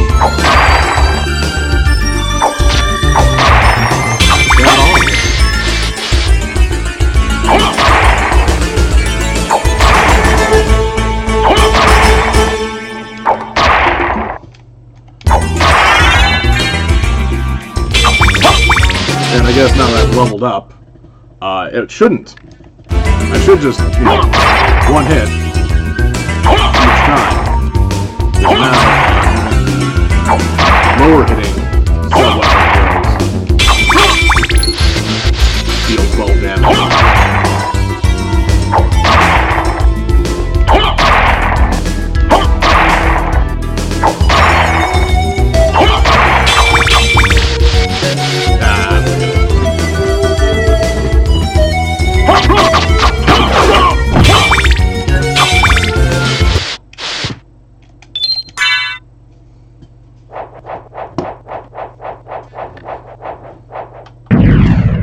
[SPEAKER 1] That all? And I guess now that I've leveled up, it shouldn't. I should just, one hit each time. Because now, lower hitting sub-weapon throws deal 12 damage.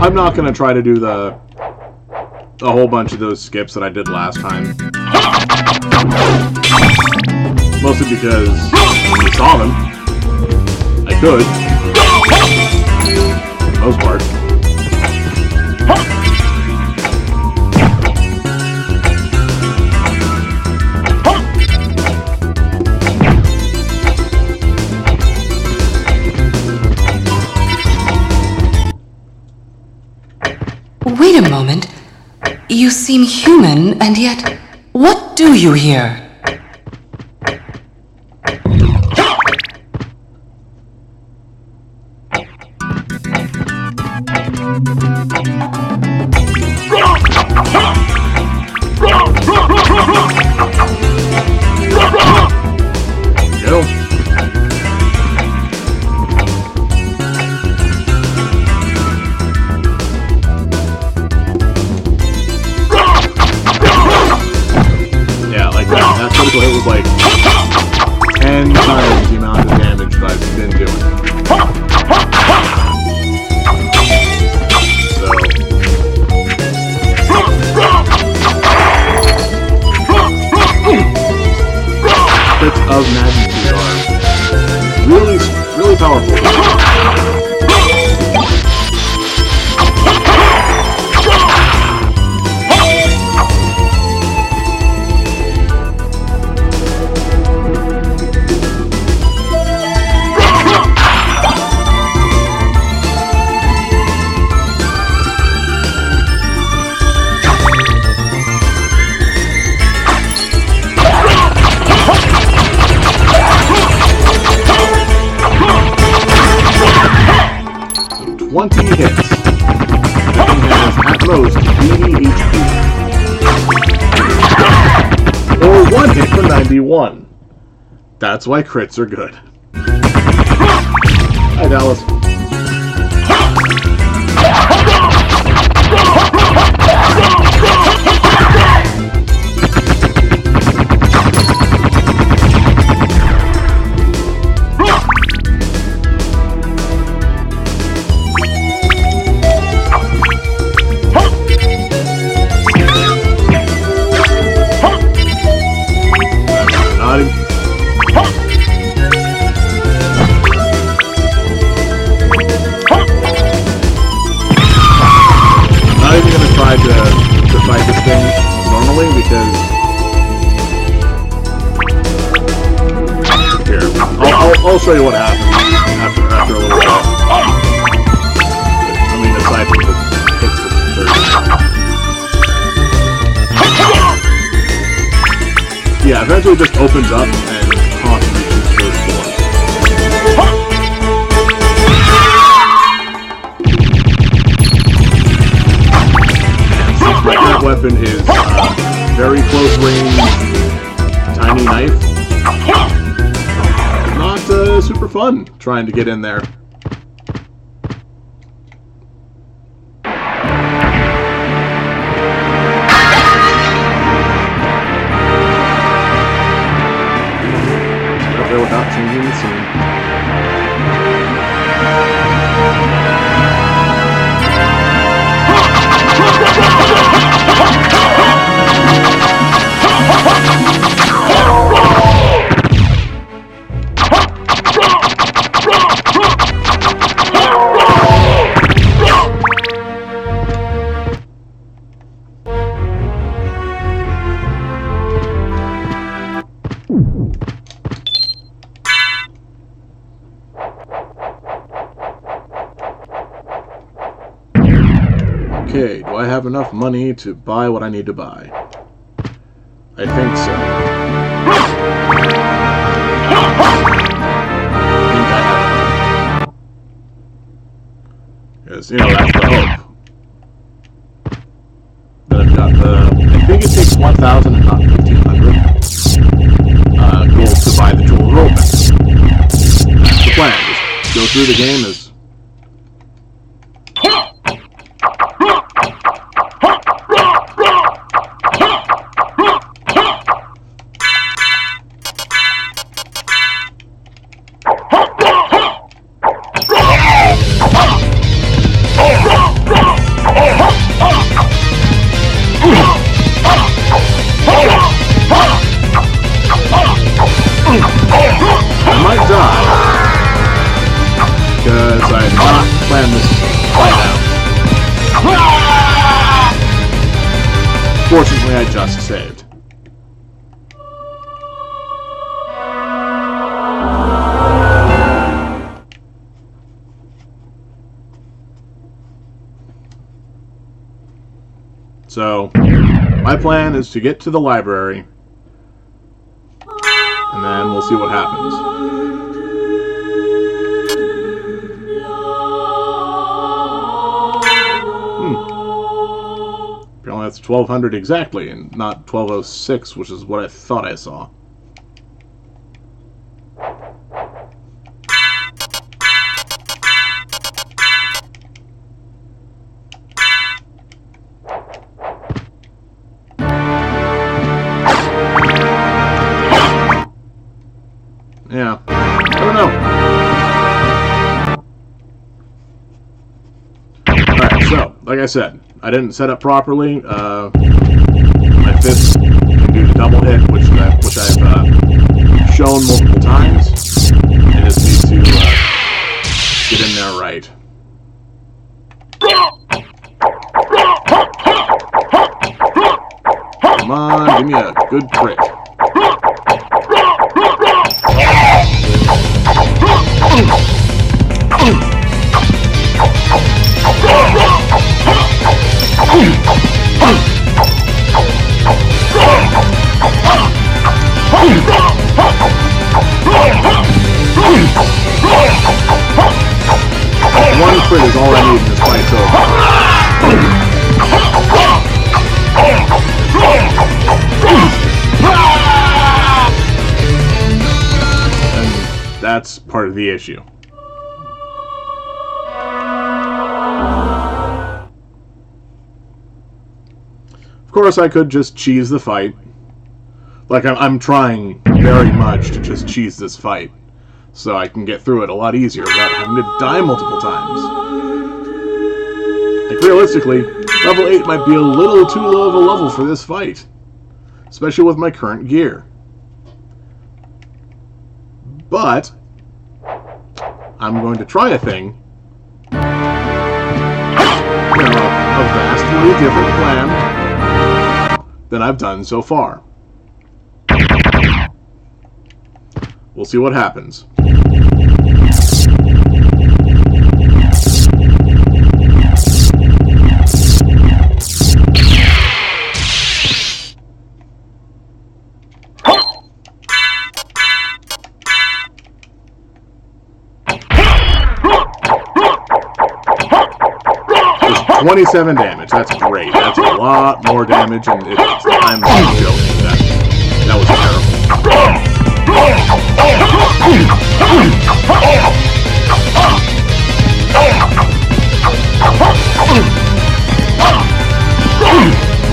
[SPEAKER 1] I'm not going to try to do a whole bunch of those skips that I did last time. Mostly because when you saw them, I could. For the most part.
[SPEAKER 6] Wait a moment. You seem human, and yet, what do you here?
[SPEAKER 1] It was like 10 times the amount of damage that I've been doing. So, hits of magnitude are really powerful. One hit for 91. That's why crits are good. Hi, Dallas. Not even gonna try to fight this thing normally because here I'll show you what happens after a little while. I mean, aside from the hits for sure. Yeah, eventually it just opens up and constantly shoots those bullets. That weapon is very close range, tiny knife. Not super fun trying to get in there. Out there without changing the scene. Okay, do I have enough money to buy what I need to buy? I think so. I think I have enough. Because, you know, that's the hope. That I've got the... I think it takes 1,000 and not 1,500 gold to buy the jewel rope. That's the plan. Just go through the game as... I might die, because I have not planned this fight out. Fortunately, I just saved. So, my plan is to get to the library, and then we'll see what happens. Apparently that's 1200 exactly, and not 1206, which is what I thought I saw. Yeah, I don't know. Alright, so, like I said, I didn't set up properly. My fist can do the double hit, which I've shown multiple times. I just need to get in there right. Come on, give me a good crit. One crit is all I need in this fight's over. that's part of the issue. Of course, I could just cheese the fight. Like, I'm trying very much to just cheese this fight, so I can get through it a lot easier without having to die multiple times. Like, realistically, level 8 might be a little too low of a level for this fight, especially with my current gear. But I'm going to try a thing, a vastly different plan than I've done so far. We'll see what happens. Just 27 damage. That's great. That's a lot more damage, and I'm not joking. That was terrible.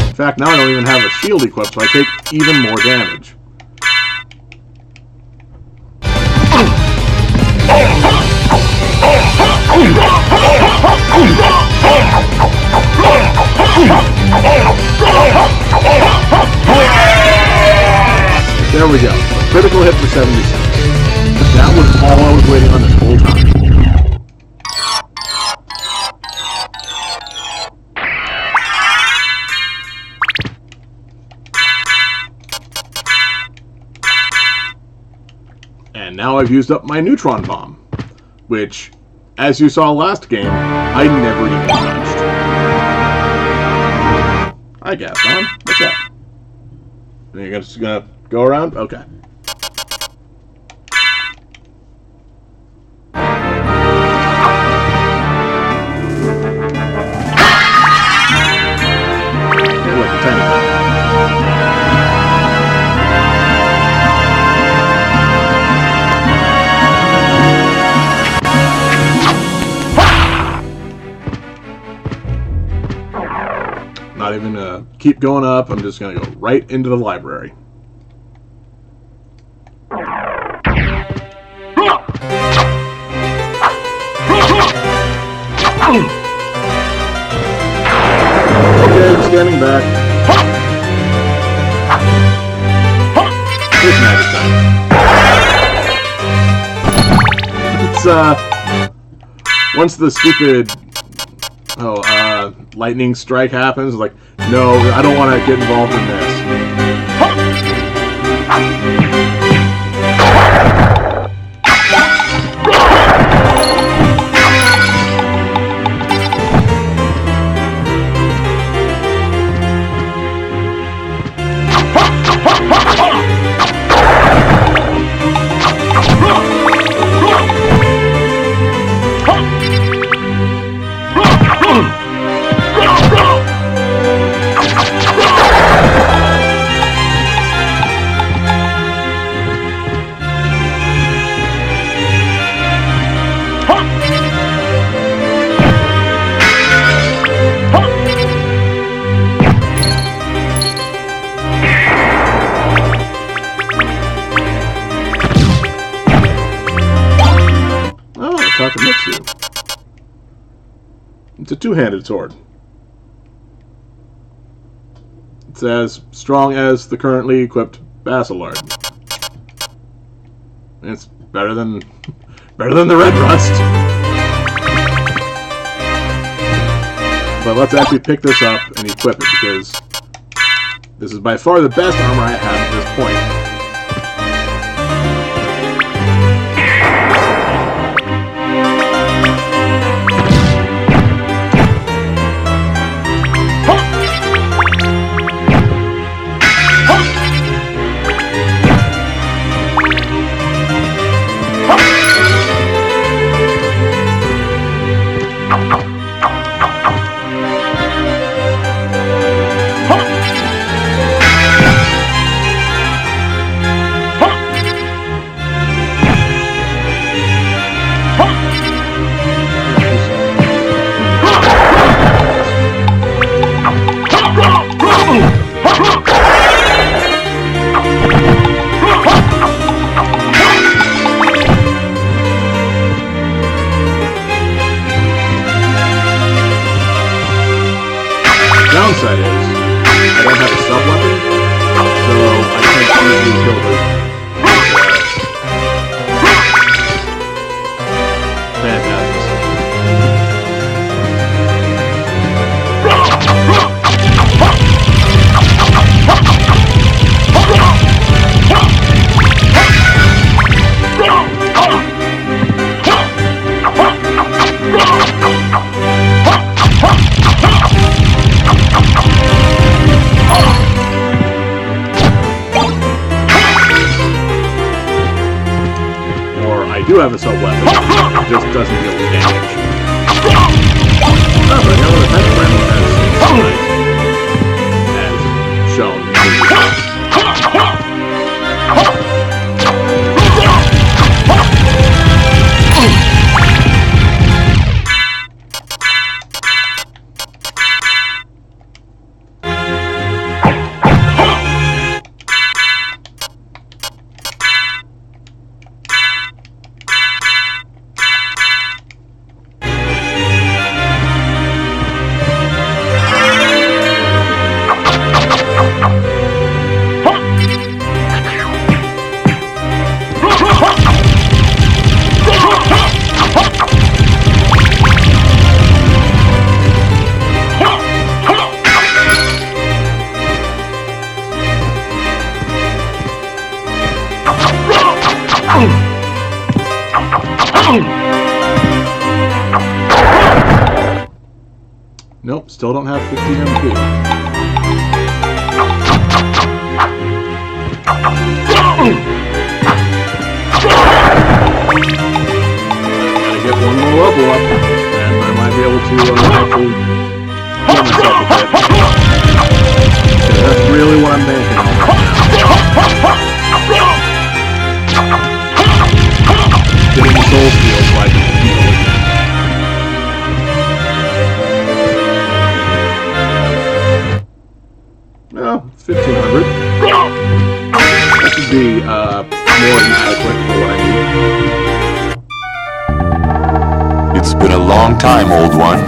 [SPEAKER 1] In fact, now I don't even have a shield equipped, so I take even more damage. There we go. A critical hit for 76. That was all I was waiting on this whole time. And now I've used up my neutron bomb, which, as you saw last game, I never even touched. Hi, Gaston. What's up? Are you just gonna go around? Okay. Not even gonna keep going up, I'm just gonna go right into the library. Okay, I'm standing back. Here's magic time. It's, once the stupid, lightning strike happens, like, no, I don't want to get involved in this. It's a two-handed sword. It's as strong as the currently equipped Basilard. It's better than the Red Rust. But let's actually pick this up and equip it, because this is by far the best armor I have at this point. do have a sub-weapon. It just doesn't deal with damage. Oh, but the other pentagram has shown. Nope, still don't have 15 MP. Gotta get one more level up, and I might be able to actually heal myself a bit. Yeah, that's really what I'm banking on right now. Getting the soul steel so I can heal again. No, 1,500. That should be more than adequate for what I need.
[SPEAKER 4] It's been a long time, old one.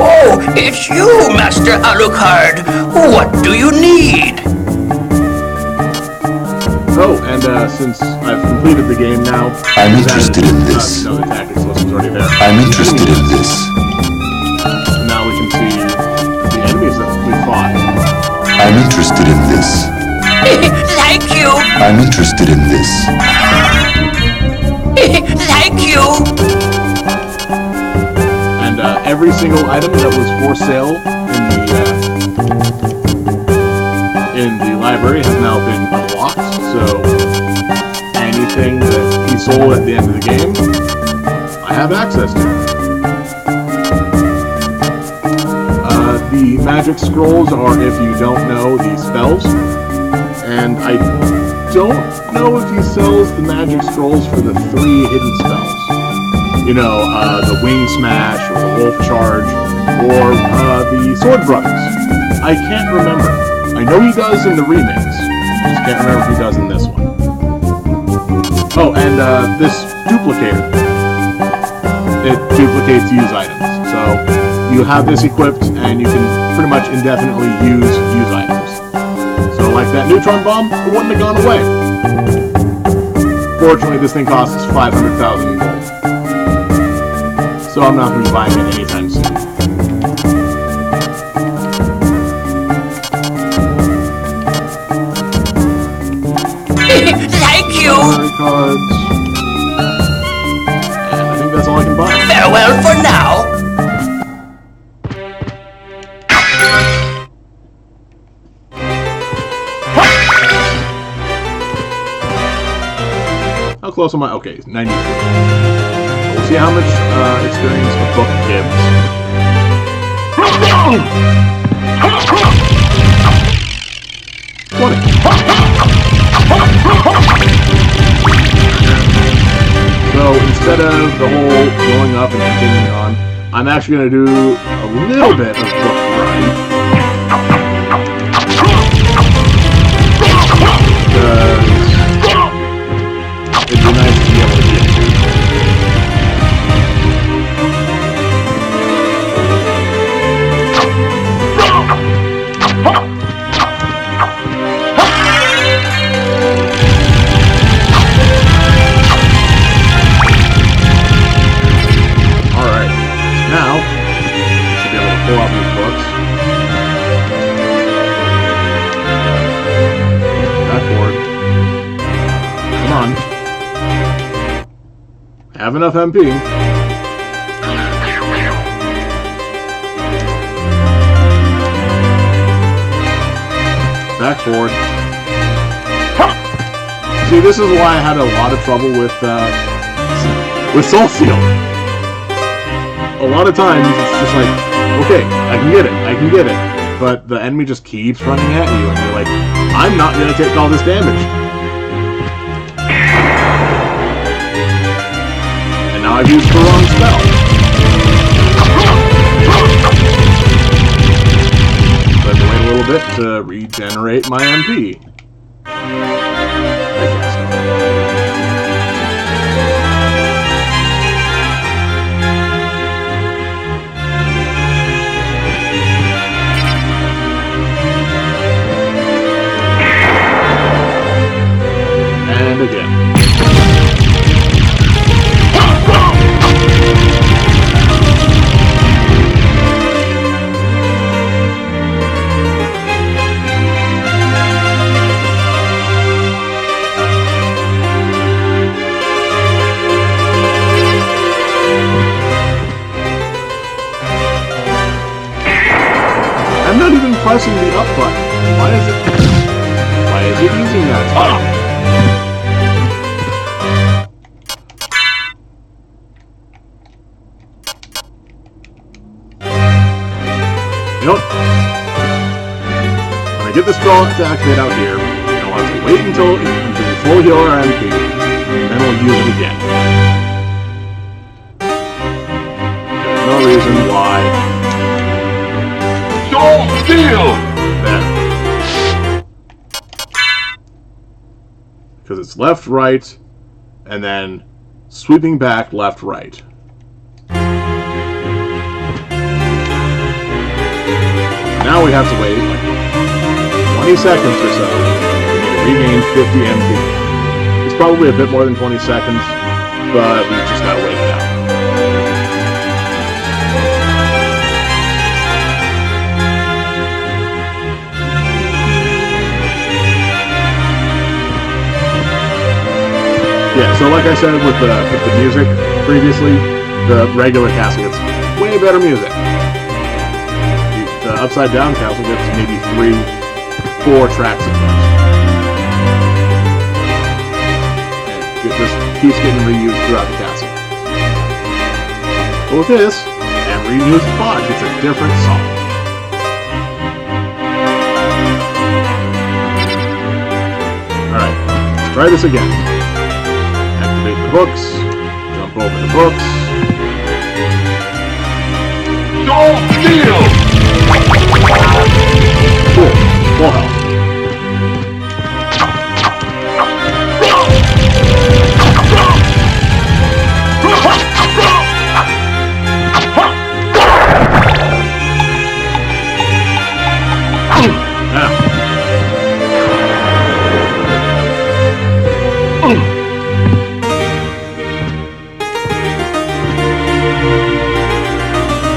[SPEAKER 9] Oh, it's you, Master Alucard. What do you need?
[SPEAKER 1] Oh, and since I've completed the game now,
[SPEAKER 4] I'm interested in this.
[SPEAKER 1] No, the tactics list was already there.
[SPEAKER 4] I'm interested in this.
[SPEAKER 1] So now we can see the enemies that we fought.
[SPEAKER 4] I'm interested in this.
[SPEAKER 9] Thank you.
[SPEAKER 4] I'm interested in this.
[SPEAKER 9] Thank you.
[SPEAKER 1] And every single item that was for sale in the library has now been unlocked. So anything that he sold at the end of the game, I have access to. The magic scrolls are if you don't know the spells, and I don't know if he sells the magic scrolls for the 3 hidden spells. You know, the Wing Smash, or the Wolf Charge, or the Sword Brothers. I can't remember. I know he does in the remakes. I just can't remember if he does in this one. Oh, and this duplicator. It duplicates used items. So you have this equipped, and you can pretty much indefinitely use items. So like that neutron bomb, it wouldn't have gone away. Fortunately, this thing costs 500,000 gold. So I'm not going to be buying it anytime soon.
[SPEAKER 9] Thank you.
[SPEAKER 1] Cards. And I think that's all I can buy.
[SPEAKER 9] Farewell for now.
[SPEAKER 1] How close am I? Okay, 93. We'll see how much experience the book gives. 20. So instead of the whole going up and continuing on, I'm actually going to do a little bit of book grind. It'd be nice to be able to get to. Alright, now I should be able to pull out these books. Backboard. Come on. I have enough MP. Back forward. See, this is why I had a lot of trouble with with Soul Seal. A lot of times, it's just like, okay, I can get it. But the enemy just keeps running at you, and you're like, I'm not going to take all this damage. And now I've used the wrong spell. So I have to wait a little bit to regenerate my MP. I guess. And again. I'm not even pressing the up button. Why is it using that? You know what? When I get this spell to activate out here, I'll have to wait until we full heal our MP, and then we'll use it again. There's no reason why.
[SPEAKER 5] Don't steal!
[SPEAKER 1] Because it's left, right, and then sweeping back, left, right. Now we have to wait like 20 seconds or so to regain 50 MP. It's probably a bit more than 20 seconds, but we just gotta wait it out. Yeah, so like I said with the music previously, the regular castle gets way better music. The upside down castle gets maybe 3-4 tracks at most. And it just keeps getting reused throughout the castle. But with this, every new spot gets a different song. Alright, let's try this again. Activate the books, jump over the books.
[SPEAKER 5] Don't steal!
[SPEAKER 1] Cool, full health.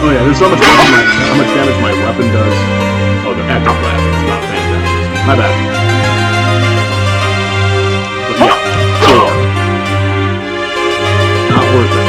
[SPEAKER 1] Oh yeah, there's so much damage, how much damage my weapon does. Oh, the active blast, it's not fantastic. My bad. But yeah, 4. Not worth it.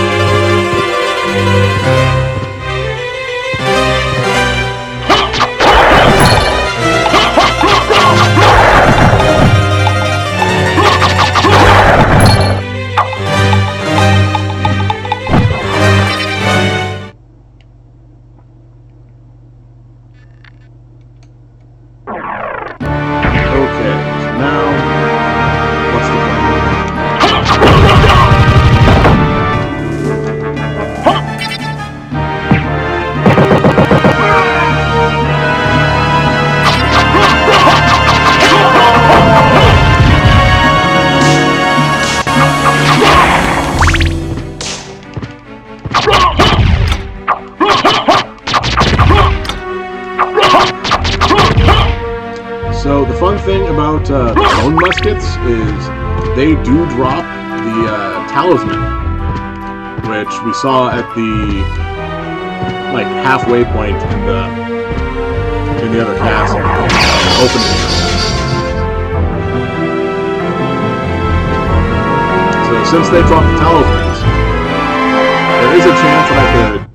[SPEAKER 1] So the fun thing about bone muskets is they do drop the talisman, which we saw at the like halfway point in the other castle opening. So since they dropped the talismans, there is a chance that I could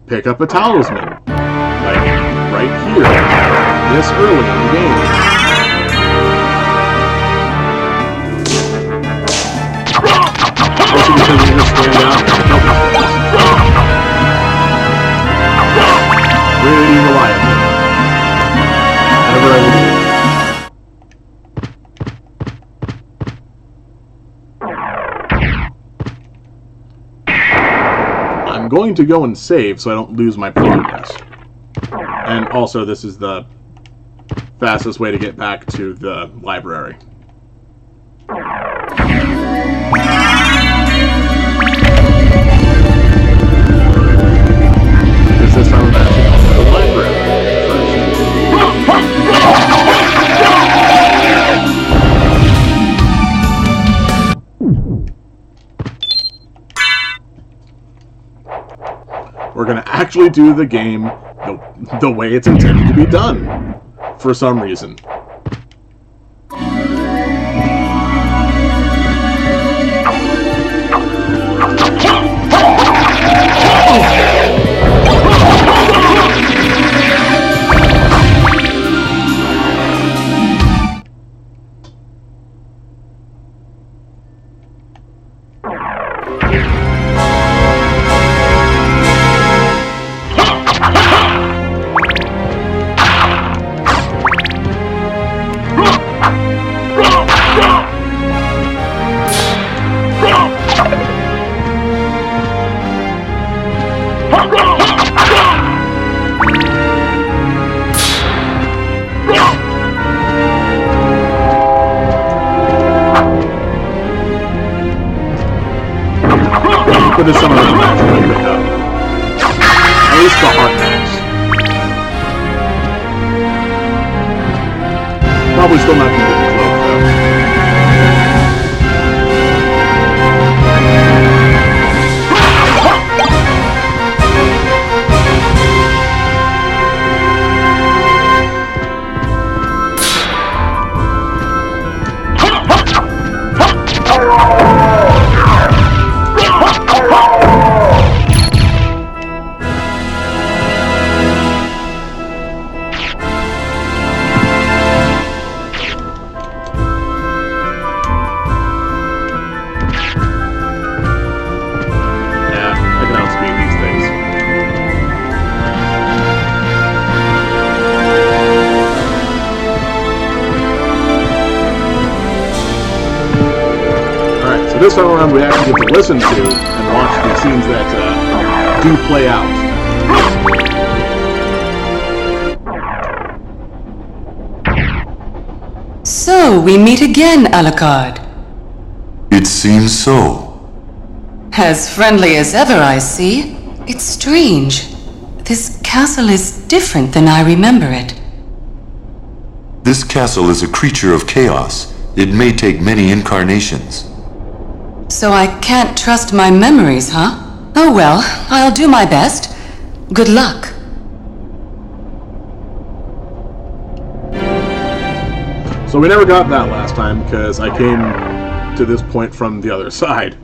[SPEAKER 1] pick up a talisman, like right here, this early in the game. Also because you just stand out and I'm going to go and save so I don't lose my progress. And also, this is the fastest way to get back to the library. Because this time I'm actually going to the library first. We're going to actually do the game the way it's intended to be done, for some reason. For this some of them actually pick up. At least the heart max. Probably still not going to get the cloak This time around, we actually get to listen to and watch the scenes that do play out.
[SPEAKER 6] So, we meet again, Alucard.
[SPEAKER 4] It seems so.
[SPEAKER 6] As friendly as ever, I see. It's strange. This castle is different than I remember it.
[SPEAKER 4] This castle is a creature of chaos. It may take many incarnations.
[SPEAKER 6] So I can't trust my memories, huh? Oh well, I'll do my best. Good luck.
[SPEAKER 1] So we never got that last time because I came to this point from the other side.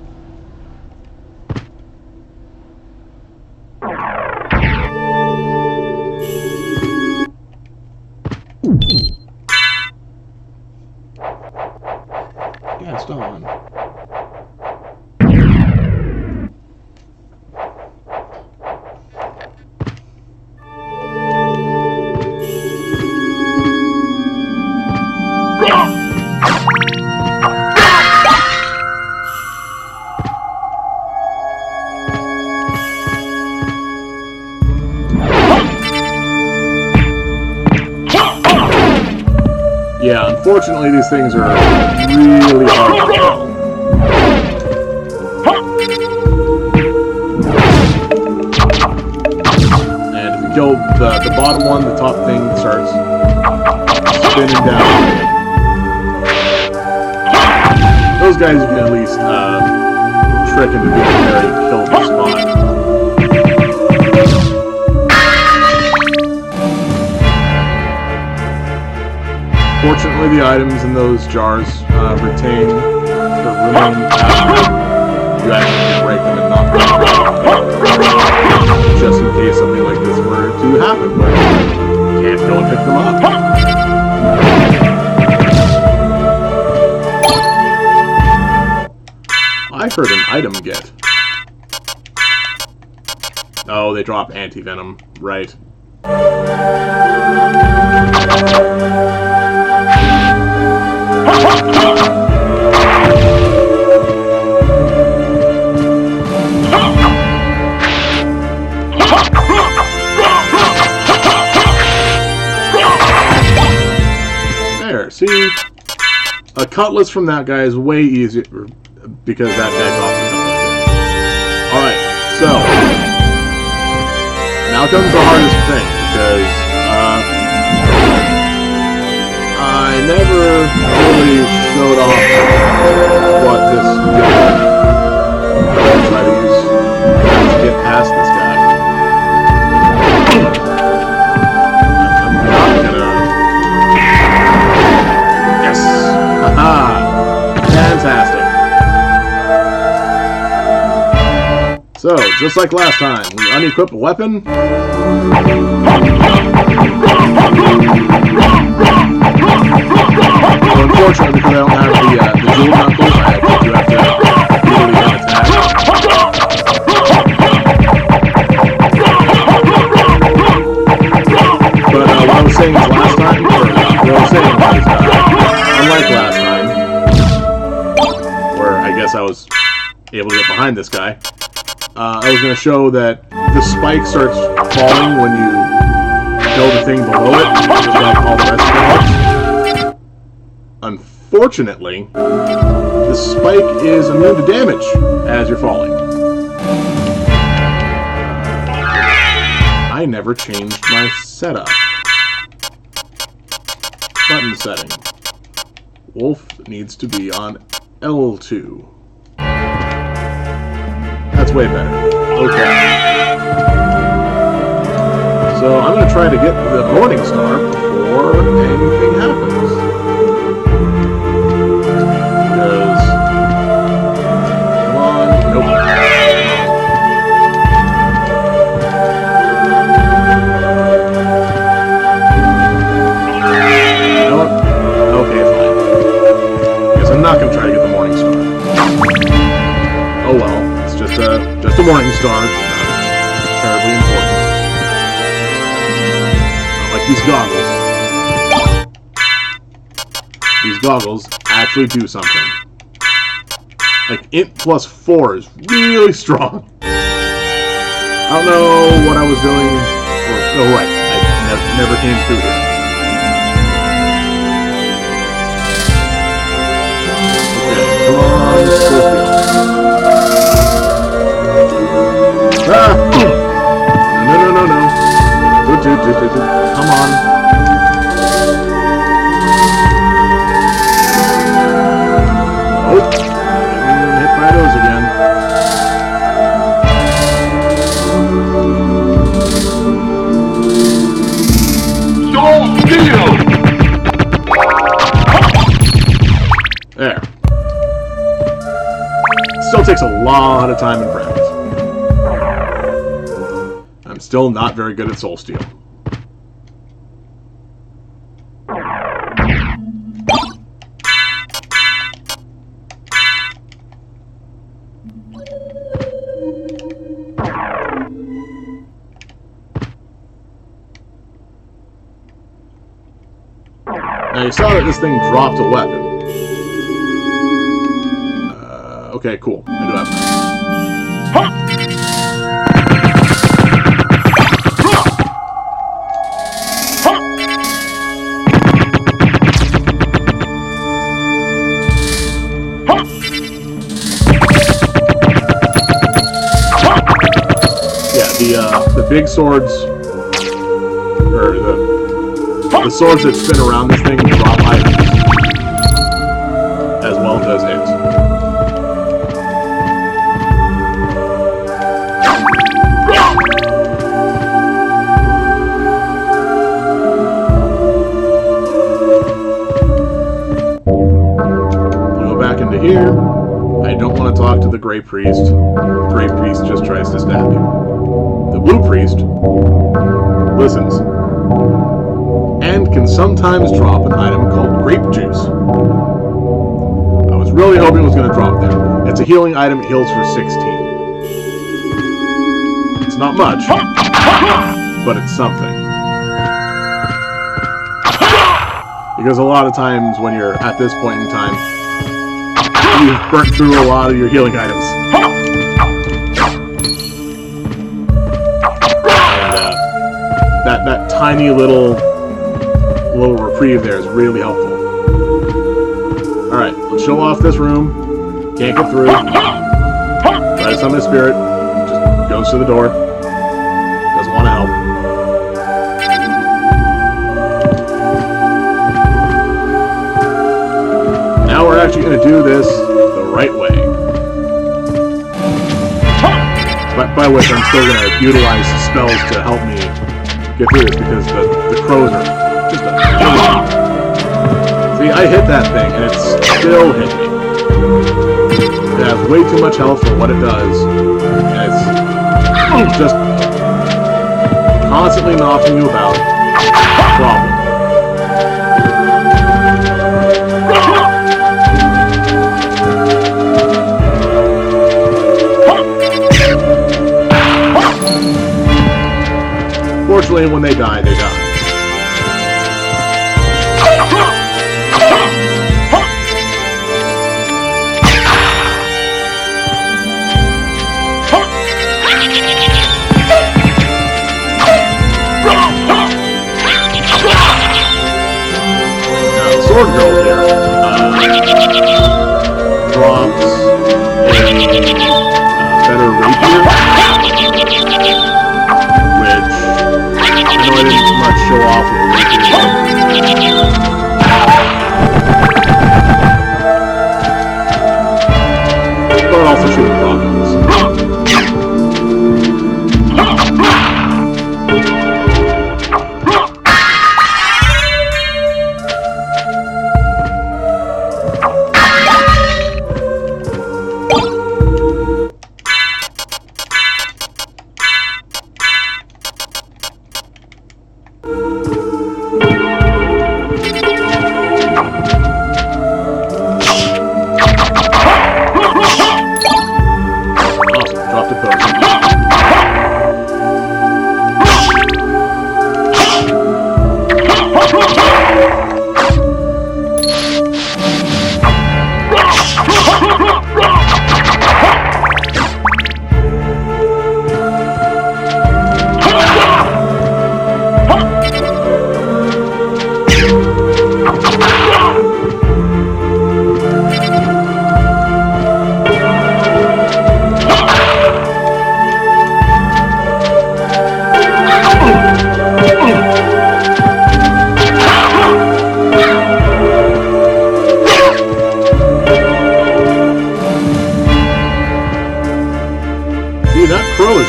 [SPEAKER 1] Yeah, it's still on. Yeah, unfortunately these things are really hard to kill. And if you kill the bottom one, the top thing starts spinning down. Those guys you can at least trick into being a very killable spot. Fortunately, the items in those jars retain the remain after you actually break them and knock them out. Just in case something like this were to happen, where you can't go and pick them up. I heard an item get. Oh, they drop anti-venom, right. See? A cutlass from that guy is way easier because that guy drops a cutlass. Alright, so now comes the hardest thing because I never really showed off what this did. I'll try to get past this guy. I'm not gonna. Yes! Haha! Fantastic! So, just like last time, we unequip a weapon. Well, unfortunately, because I don't have the dual knuckles, I actually do have to really attack. But what I was saying is last time, or what I was saying was, unlike last time, where I guess I was able to get behind this guy, I was going to show that the spike starts falling when you kill the thing below it, just like all the rest of the heads. Unfortunately, the spike is immune to damage as you're falling. I never changed my setup. Button setting. Wolf needs to be on L2. That's way better. Okay. So I'm going to try to get the Morning Star before anything happens. Because... Come on. Nope. Okay, fine. Guess I'm not going to try to get the Morning Star. Oh well, it's just a Morning Star. Not terribly important. Not like these goggles. These goggles actually do something. Like, int plus 4 is really strong. I don't know what I was doing. Oh, right. I never came through here. Come on, ah! No. Come on. Oh, hit my nose again.
[SPEAKER 5] Don't steal!
[SPEAKER 1] There. Still takes a lot of time and practice. I'm still not very good at Soul Steel. Now you saw that this thing dropped a weapon. Okay, cool. I do have that. Yeah, the big swords, or the swords that spin around this thing drop items, as well as it. Here, I don't want to talk to the Grey Priest. The Grey Priest just tries to stab you. The Blue Priest listens and can sometimes drop an item called grape juice. I was really hoping it was going to drop there. It's a healing item. It heals for 16. It's not much, but it's something. Because a lot of times when you're at this point in time, you've burnt through a lot of your healing items. And that tiny little reprieve there is really helpful. show off this room. Can't get through. Try to summon a spirit. Just goes to the door. Doesn't want to help. Now we're actually going to do this the right way. By which I'm still going to utilize spells to help me get through this, because the crows are just a... See, I hit that thing, and it still hit me. It has way too much health for what it does, and it's just constantly knocking you about. Problem. Fortunately, when they die, they die. Now, the sword girl here drops a better rapier, which I know I didn't much show off with the rapier. But also shooting problems.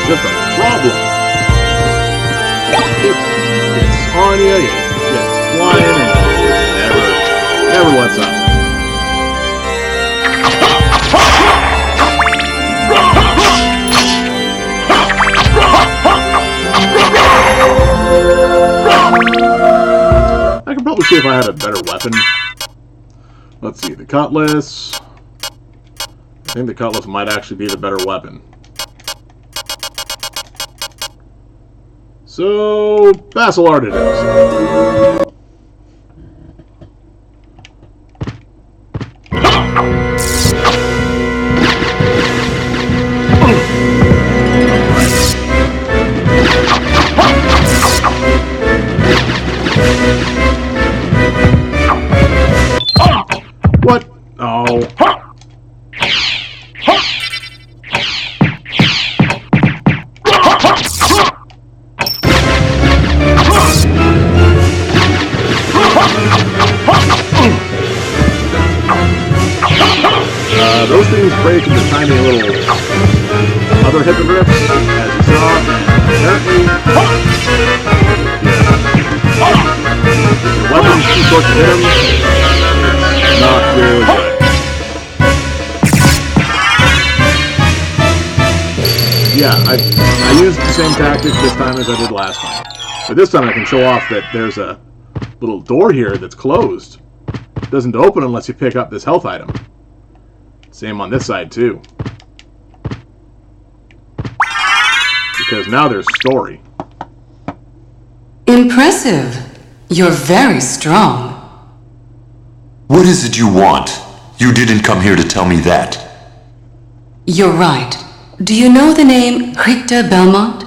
[SPEAKER 1] Just a problem. It's on you, it's flying, and never lets up. I could probably see if I had a better weapon. Let's see, the cutlass. I think the cutlass might actually be the better weapon. So, Basilard it is. What? Oh. Those things break into tiny little other hippogriffs, as you saw, and apparently, your weapon's too short to hit them, it's not really good. Yeah, I used the same tactic this time as I did last time. But this time I can show off that there's a little door here that's closed. It doesn't open unless you pick up this health item. Same on this side, too. Because now there's story.
[SPEAKER 6] Impressive. You're very strong.
[SPEAKER 4] What is it you want? You didn't come here to tell me that.
[SPEAKER 6] You're right. Do you know the name Richter Belmont?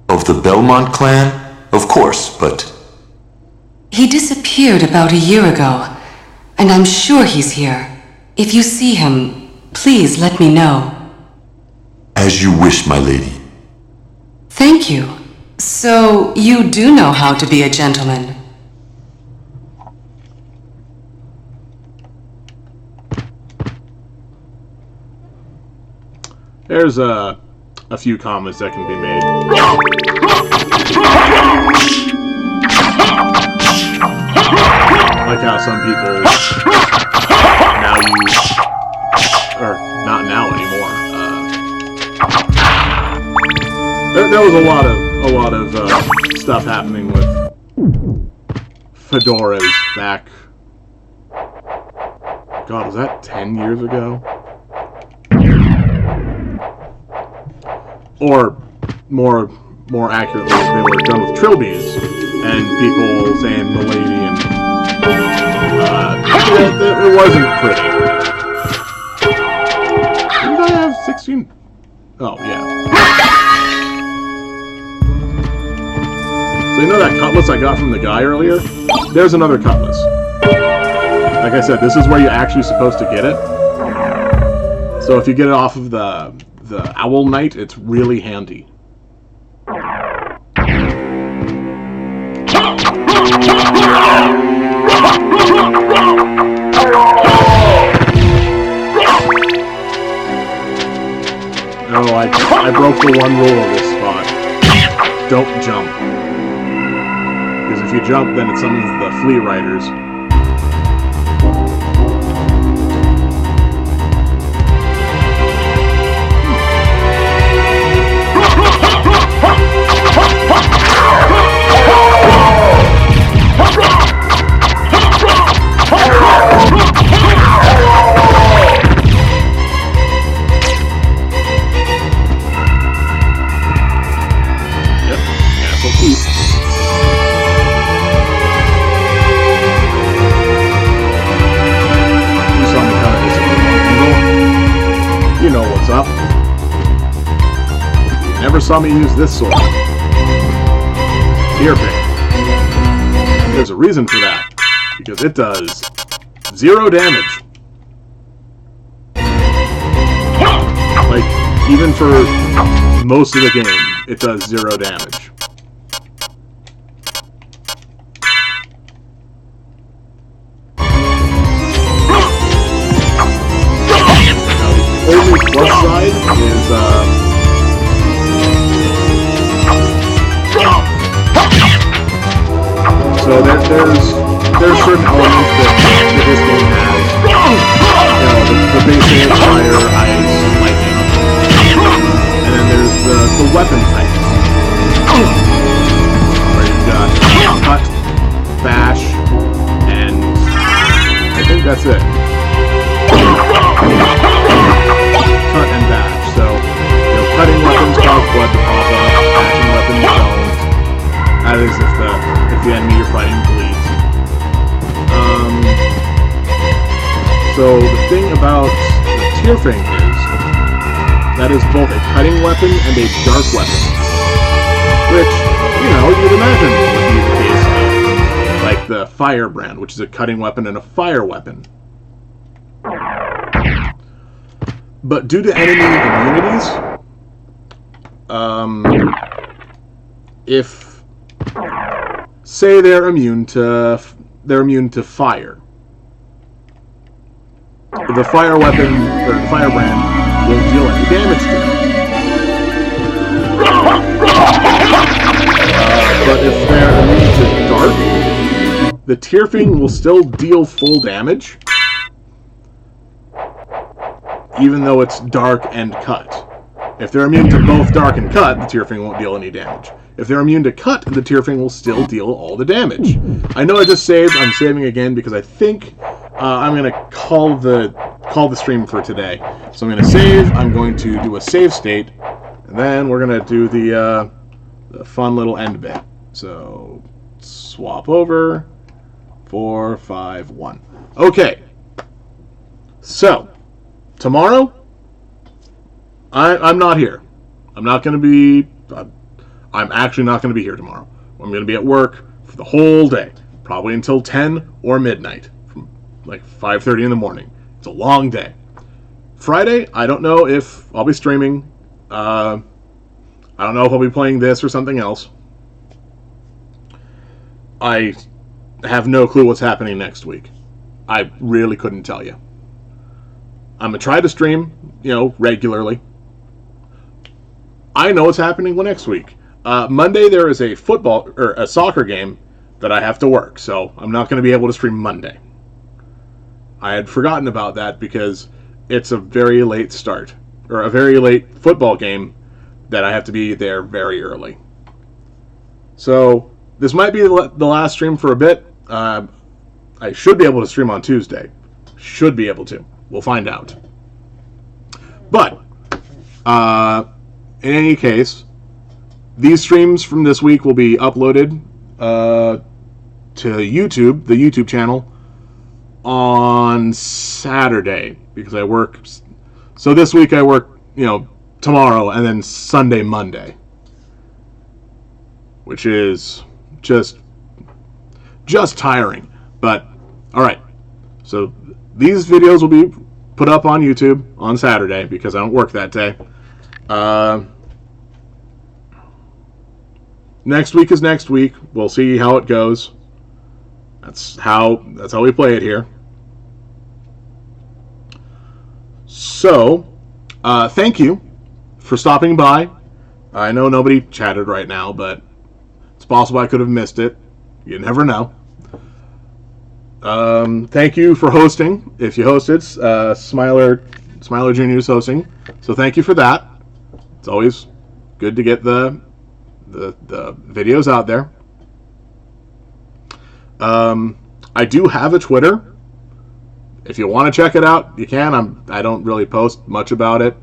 [SPEAKER 4] Of the Belmont clan? Of course, but...
[SPEAKER 6] He disappeared about a year ago. and I'm sure he's here. If you see him, please let me know.
[SPEAKER 4] As you wish, my lady.
[SPEAKER 6] Thank you. So, you do know how to be a gentleman.
[SPEAKER 1] There's a few comments that can be made. Like how some people now use, or not now anymore. There was a lot of stuff happening with fedoras back. God, was that 10 years ago? Or more accurately, they were done with trilbies, and people saying "milady" and it wasn't pretty. Didn't I have 16? Oh yeah. So you know that cutlass I got from the guy earlier? There's another cutlass. Like I said, this is where you're actually supposed to get it. So if you get it off of the Owl Knight, it's really handy. Oh, I broke the one rule of this spot. Don't jump. Because if you jump, then it summons the flea riders. Never saw me use this sword. Tearfang. There's a reason for that. Because it does 0 damage. Like, even for most of the game, it does 0 damage. Now, the only plus side is, so there's certain elements that this game has. You know, the basic fire, ice, lightning. And then there's the weapon types. Where you've got cut, bash, and I think that's it. Cut and bash. So, you know, cutting weapons cause blood to pop up, bashing weapons don't. That is if the enemy you're fighting bleeds. So the thing about the Tearfang is that is both a cutting weapon and a dark weapon, which, you know, you'd imagine would be the case of, like the Firebrand, which is a cutting weapon and a fire weapon. But due to enemy immunities, if say they're immune to fire, the fire weapon or the Firebrand won't deal any damage to them. But if they're immune to dark, the Tearfang will still deal full damage, even though it's dark and cut. If they're immune to both dark and cut, the Tearfang won't deal any damage. If they're immune to cut, the Tearfang will still deal all the damage. I know I just saved. I'm saving again because I think I'm going to call the stream for today. So I'm going to save. I'm going to do a save state, and then we're going to do the fun little end bit. So swap over. 4, 5, 1. Okay. So tomorrow, I'm not here. I'm not going to be. I'm actually not going to be here tomorrow. I'm going to be at work for the whole day, probably until 10 or midnight. like 5:30 in the morning. It's a long day. Friday, I don't know if I'll be streaming. I don't know if I'll be playing this or something else. I have no clue what's happening next week. I really couldn't tell you. I'm going to try to stream, regularly. I know what's happening next week. Monday there is a football or a soccer game that I have to work, so I'm not going to be able to stream Monday. I had forgotten about that because it's a very late start, or a very late football game that I have to be there very early. So this might be the last stream for a bit. I should be able to stream on Tuesday. Should be able to. We'll find out. But in any case, these streams from this week will be uploaded to YouTube, the YouTube channel, on Saturday because I work. So this week I work, tomorrow and then Sunday, Monday, which is just tiring. But all right, so these videos will be put up on YouTube on Saturday because I don't work that day. Next week is next week. We'll see how it goes. That's how we play it here. So, thank you for stopping by. I know nobody chatted right now, but it's possible I could have missed it. You never know. Thank you for hosting. If you hosted, Smiler Jr. is hosting. So thank you for that. It's always good to get the videos out there. I do have a Twitter. If you want to check it out, you can. I don't really post much about it.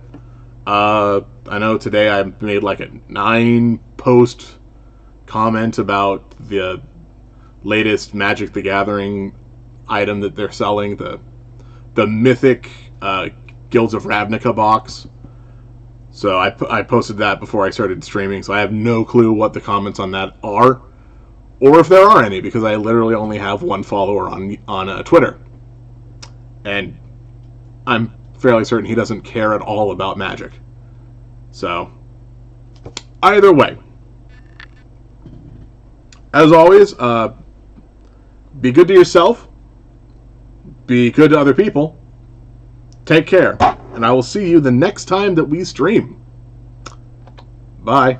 [SPEAKER 1] I know today I made like a 9-post comment about the latest Magic the Gathering item that they're selling, the mythic Guilds of Ravnica box. So I posted that before I started streaming, so I have no clue what the comments on that are, or if there are any, because I literally only have one follower on Twitter. And I'm fairly certain he doesn't care at all about Magic. So, either way, as always, be good to yourself, be good to other people, take care, and I will see you the next time that we stream. Bye.